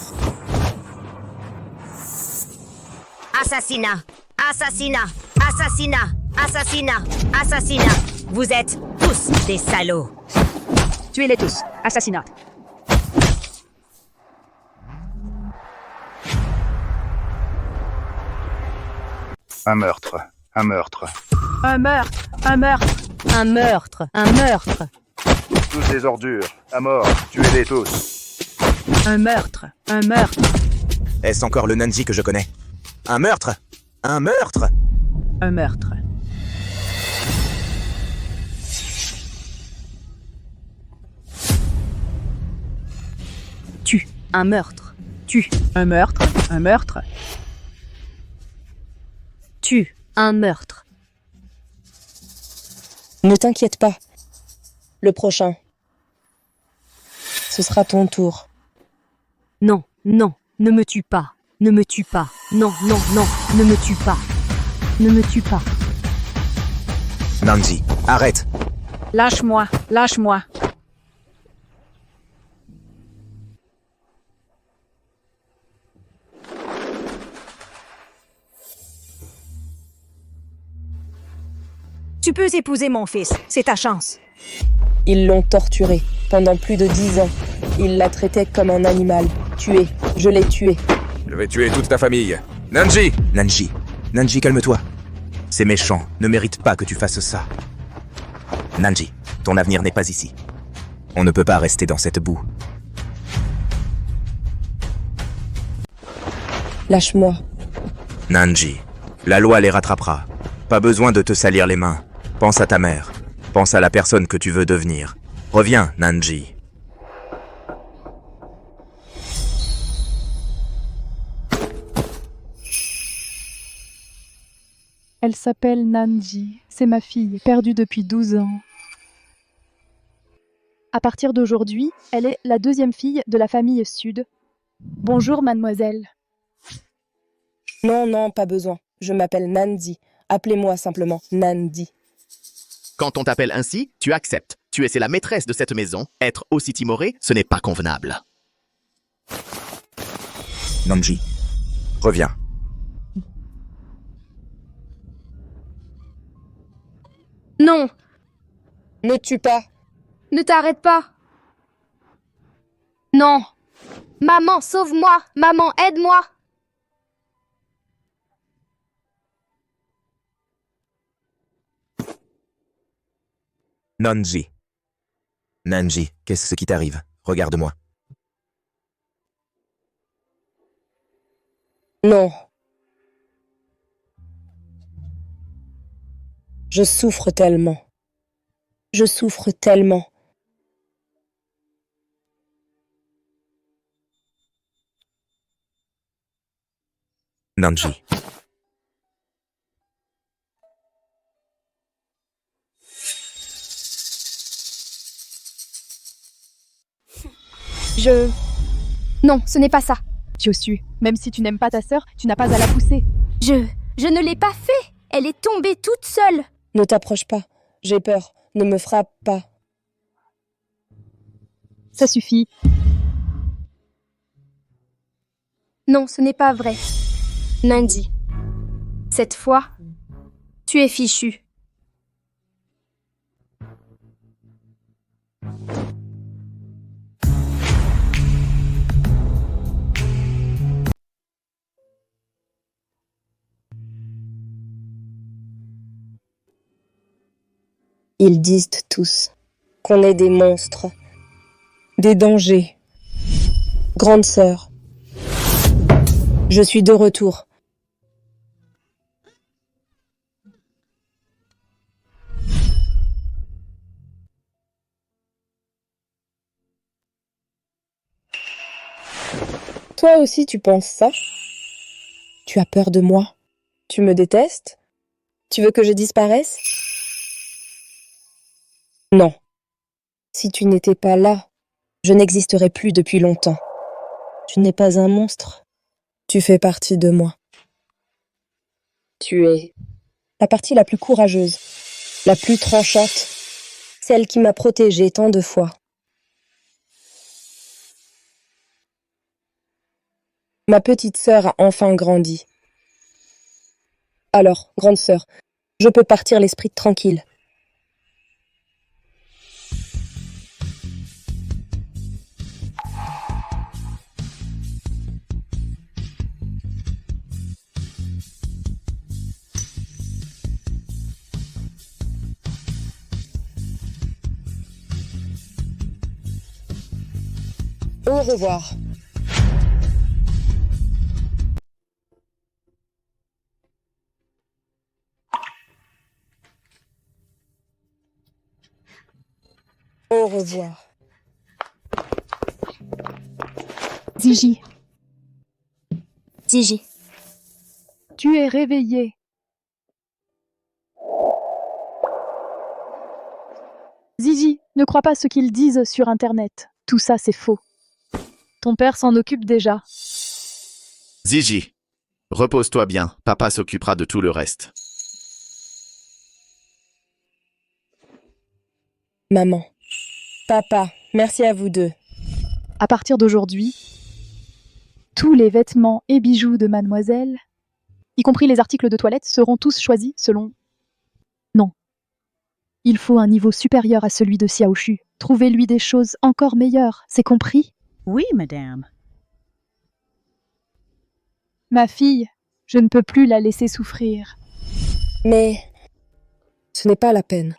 Assassinat! Assassinat! Assassinat! Assassinat! Assassinat! Vous êtes tous des salauds! Tuez-les tous. Assassinat. Un meurtre. Un meurtre. Un meurtre. Un meurtre. Un meurtre! Un meurtre! Tous des ordures. À mort. Tuez-les tous. Un meurtre. Un meurtre. Est-ce encore le Nanji que je connais? Un meurtre? Un meurtre? Un meurtre. Tue. Un meurtre. Tue. Un meurtre. Un meurtre. Tue. Un meurtre. Ne t'inquiète pas. Le prochain. Ce sera ton tour. Non, non, ne me tue pas. Ne me tue pas. Non, non, non, ne me tue pas. Ne me tue pas. Nanji, arrête. Lâche-moi. Lâche-moi. Tu peux épouser mon fils, c'est ta chance. Ils l'ont torturé pendant plus de 10 ans. Ils la traitaient comme un animal. Tué. Je l'ai tué. Je vais tuer toute ta famille. Nanji! Nanji. Nanji, calme-toi. Ces méchants ne méritent pas que tu fasses ça. Nanji, ton avenir n'est pas ici. On ne peut pas rester dans cette boue. Lâche-moi. Nanji, la loi les rattrapera. Pas besoin de te salir les mains. Pense à ta mère. Pense à la personne que tu veux devenir. Reviens, Nanji. Elle s'appelle Nanji. C'est ma fille, perdue depuis 12 ans. À partir d'aujourd'hui, elle est la deuxième fille de la famille Sud. Bonjour, mademoiselle. Non, non, pas besoin. Je m'appelle Nandi. Appelez-moi simplement Nandi. Quand on t'appelle ainsi, tu acceptes. Tu es la maîtresse de cette maison. Être aussi timoré, ce n'est pas convenable. Nanji, reviens. Non! Ne tue pas! Ne t'arrête pas! Non! Maman, sauve-moi! Maman, aide-moi! Nanji. Nanji, qu'est-ce qui t'arrive? Regarde-moi. Non. Je souffre tellement. Je souffre tellement. Nanji. Non, ce n'est pas ça. Tiosu, même si tu n'aimes pas ta sœur, tu n'as pas à la pousser. Je ne l'ai pas fait. Elle est tombée toute seule. Ne t'approche pas. J'ai peur. Ne me frappe pas. Ça suffit. Non, ce n'est pas vrai. Nandi, cette fois, tu es fichu. Ils disent tous qu'on est des monstres, des dangers. Grande sœur, je suis de retour. Toi aussi tu penses ça? Tu as peur de moi? Tu me détestes? Tu veux que je disparaisse? Non. Si tu n'étais pas là, je n'existerais plus depuis longtemps. Tu n'es pas un monstre. Tu fais partie de moi. Tu es la partie la plus courageuse, la plus tranchante, celle qui m'a protégée tant de fois. Ma petite sœur a enfin grandi. Alors, grande sœur, je peux partir l'esprit tranquille. Au revoir. Au revoir. Ziggy, Ziggy. tu es réveillée. Ziggy, ne crois pas ce qu'ils disent sur Internet. Tout ça, c'est faux. Ton père s'en occupe déjà. Ziggy, repose-toi bien, papa s'occupera de tout le reste. Maman. Papa, merci à vous deux. À partir d'aujourd'hui, tous les vêtements et bijoux de mademoiselle, y compris les articles de toilette, seront tous choisis selon... Non. Il faut un niveau supérieur à celui de Xiaoshu. Trouvez-lui des choses encore meilleures, c'est compris? Oui, madame. Ma fille, je ne peux plus la laisser souffrir. Mais ce n'est pas la peine.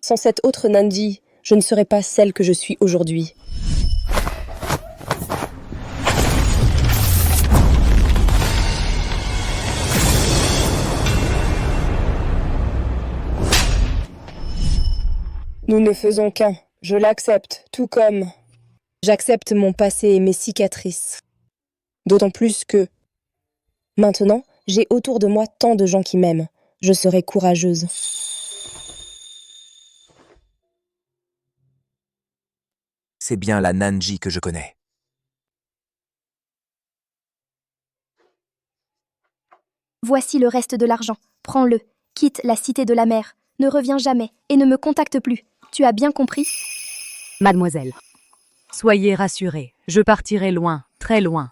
Sans cette autre Nanji, je ne serais pas celle que je suis aujourd'hui. Nous ne faisons qu'un. Je l'accepte, tout comme j'accepte mon passé et mes cicatrices. D'autant plus que, maintenant, j'ai autour de moi tant de gens qui m'aiment. Je serai courageuse. C'est bien la Nanji que je connais. Voici le reste de l'argent. Prends-le. Quitte la cité de la mer. Ne reviens jamais et ne me contacte plus. Tu as bien compris? Mademoiselle, soyez rassurée, je partirai loin, très loin.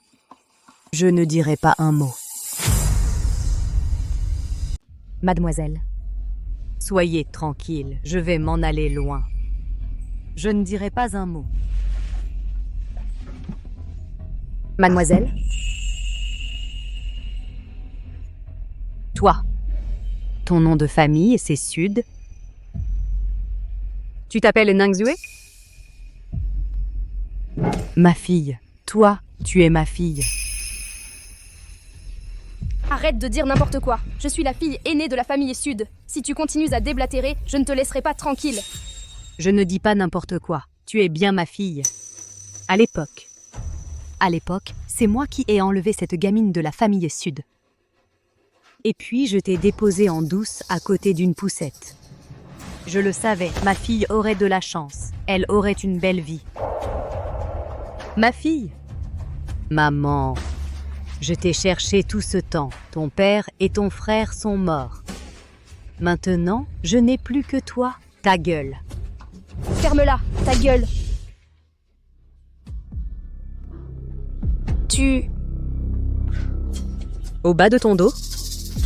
Je ne dirai pas un mot. Mademoiselle, soyez tranquille, je vais m'en aller loin. Je ne dirai pas un mot. Mademoiselle? Toi, ton nom de famille, c'est Sud. Tu t'appelles Ningxue? Ma fille. Toi, tu es ma fille. Arrête de dire n'importe quoi. Je suis la fille aînée de la famille Sud. Si tu continues à déblatérer, je ne te laisserai pas tranquille. Je ne dis pas n'importe quoi. Tu es bien ma fille. À l'époque, c'est moi qui ai enlevé cette gamine de la famille Sud. Et puis je t'ai déposée en douce à côté d'une poussette. Je le savais, ma fille aurait de la chance. Elle aurait une belle vie. Ma fille? Maman, je t'ai cherché tout ce temps. Ton père et ton frère sont morts. Maintenant, je n'ai plus que toi. Ta gueule. Ferme-la, ta gueule. Au bas de ton dos,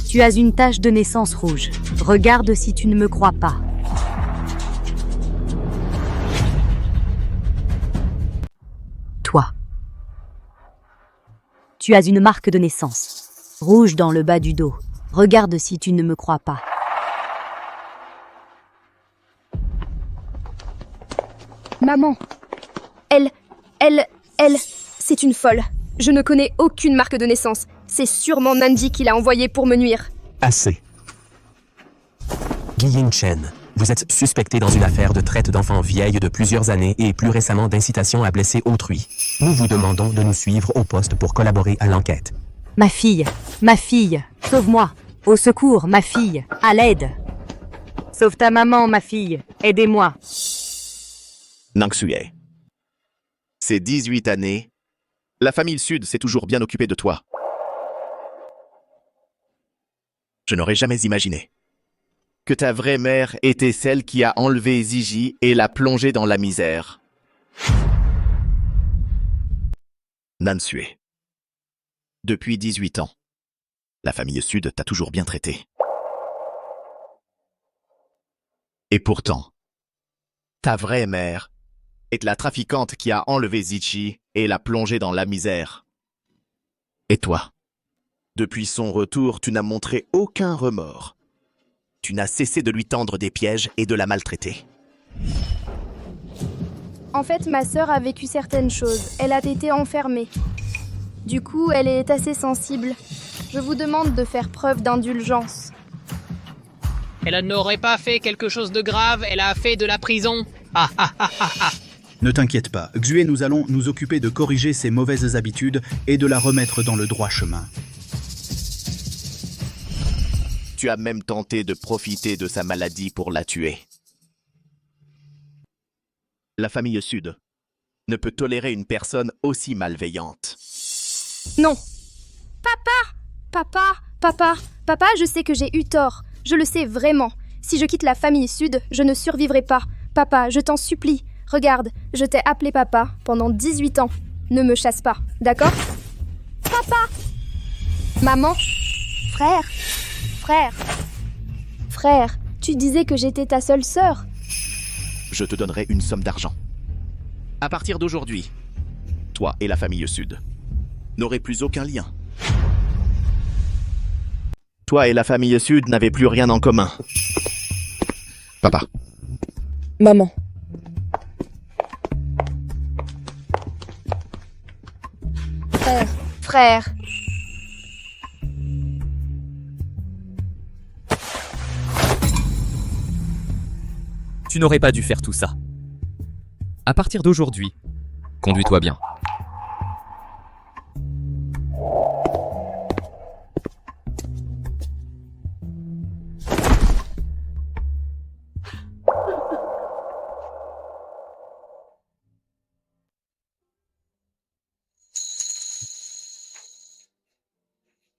tu as une tache de naissance rouge. Regarde si tu ne me crois pas. Toi. Tu as une marque de naissance. Rouge dans le bas du dos. Regarde si tu ne me crois pas. Maman. Elle, c'est une folle. Je ne connais aucune marque de naissance. C'est sûrement Nanji qui l'a envoyée pour me nuire. Assez. Guilin Chen, Vous êtes suspecté dans une affaire de traite d'enfants vieille de plusieurs années et plus récemment d'incitation à blesser autrui. Nous vous demandons de nous suivre au poste pour collaborer à l'enquête. Ma fille, sauve-moi. Au secours, ma fille, à l'aide. Sauve ta maman, ma fille, aidez-moi. Nansue. Ces 18 années, la famille Sud s'est toujours bien occupée de toi. Je n'aurais jamais imaginé que ta vraie mère était celle qui a enlevé Ziji et l'a plongée dans la misère. Nansue. Depuis 18 ans, la famille Sud t'a toujours bien traité. Et pourtant, ta vraie mère est la trafiquante qui a enlevé Ziji et l'a plongée dans la misère. Et toi, depuis son retour, tu n'as montré aucun remords. Tu n'as cessé de lui tendre des pièges et de la maltraiter. En fait, ma sœur a vécu certaines choses. Elle a été enfermée. Du coup, elle est assez sensible. Je vous demande de faire preuve d'indulgence. Elle n'aurait pas fait quelque chose de grave, elle a fait de la prison. Ne t'inquiète pas, Xue, nous allons nous occuper de corriger ses mauvaises habitudes et de la remettre dans le droit chemin. Tu as même tenté de profiter de sa maladie pour la tuer. La famille Sud ne peut tolérer une personne aussi malveillante. Non. Papa, je sais que j'ai eu tort. Je le sais vraiment. Si je quitte la famille Sud, je ne survivrai pas. Papa, je t'en supplie. Regarde, je t'ai appelé papa pendant 18 ans. Ne me chasse pas, d'accord? Papa! Maman? Frère, tu disais que j'étais ta seule sœur. Je te donnerai une somme d'argent. À partir d'aujourd'hui, toi et la famille Sud n'aurez plus aucun lien. Toi et la famille Sud n'avez plus rien en commun. Papa. Maman. Frère. Tu n'aurais pas dû faire tout ça. À partir d'aujourd'hui, conduis-toi bien.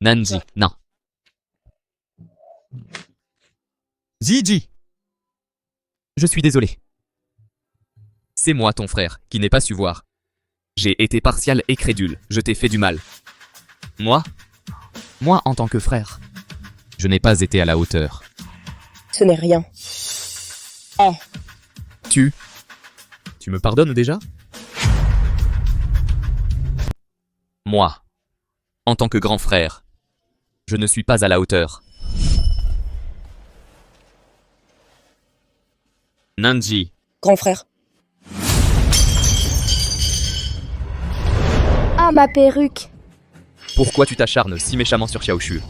Nanji, non. Ziji! Je suis désolé. C'est moi ton frère, qui n'ai pas su voir. J'ai été partial et crédule, je t'ai fait du mal. Moi en tant que frère, je n'ai pas été à la hauteur. Ce n'est rien. Oh. Tu me pardonnes déjà? Moi, en tant que grand frère, je ne suis pas à la hauteur. Nanji. Grand frère. Ah, ma perruque. Pourquoi tu t'acharnes si méchamment sur Xiaoshu?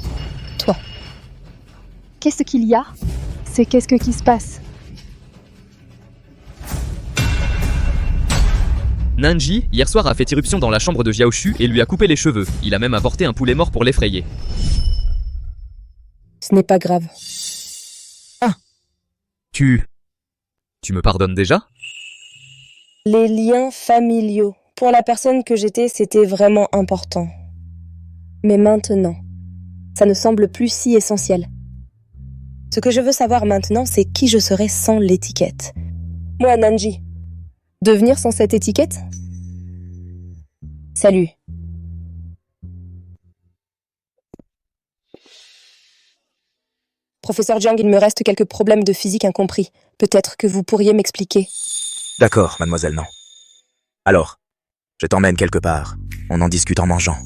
Toi. Qu'est-ce qu'il y a? C'est qu'est-ce qui se passe? Nanji, hier soir, a fait irruption dans la chambre de Xiaoshu et lui a coupé les cheveux. Il a même apporté un poulet mort pour l'effrayer. Ce n'est pas grave. Ah. Tu me pardonnes déjà? Les liens familiaux. Pour la personne que j'étais, c'était vraiment important. Mais maintenant, ça ne semble plus si essentiel. Ce que je veux savoir maintenant, c'est qui je serais sans l'étiquette. Moi, Nanji. Devenir sans cette étiquette? Salut. Professeur Jiang, il me reste quelques problèmes de physique incompris. Peut-être que vous pourriez m'expliquer. D'accord, mademoiselle, non. Alors, je t'emmène quelque part. On en discute en mangeant.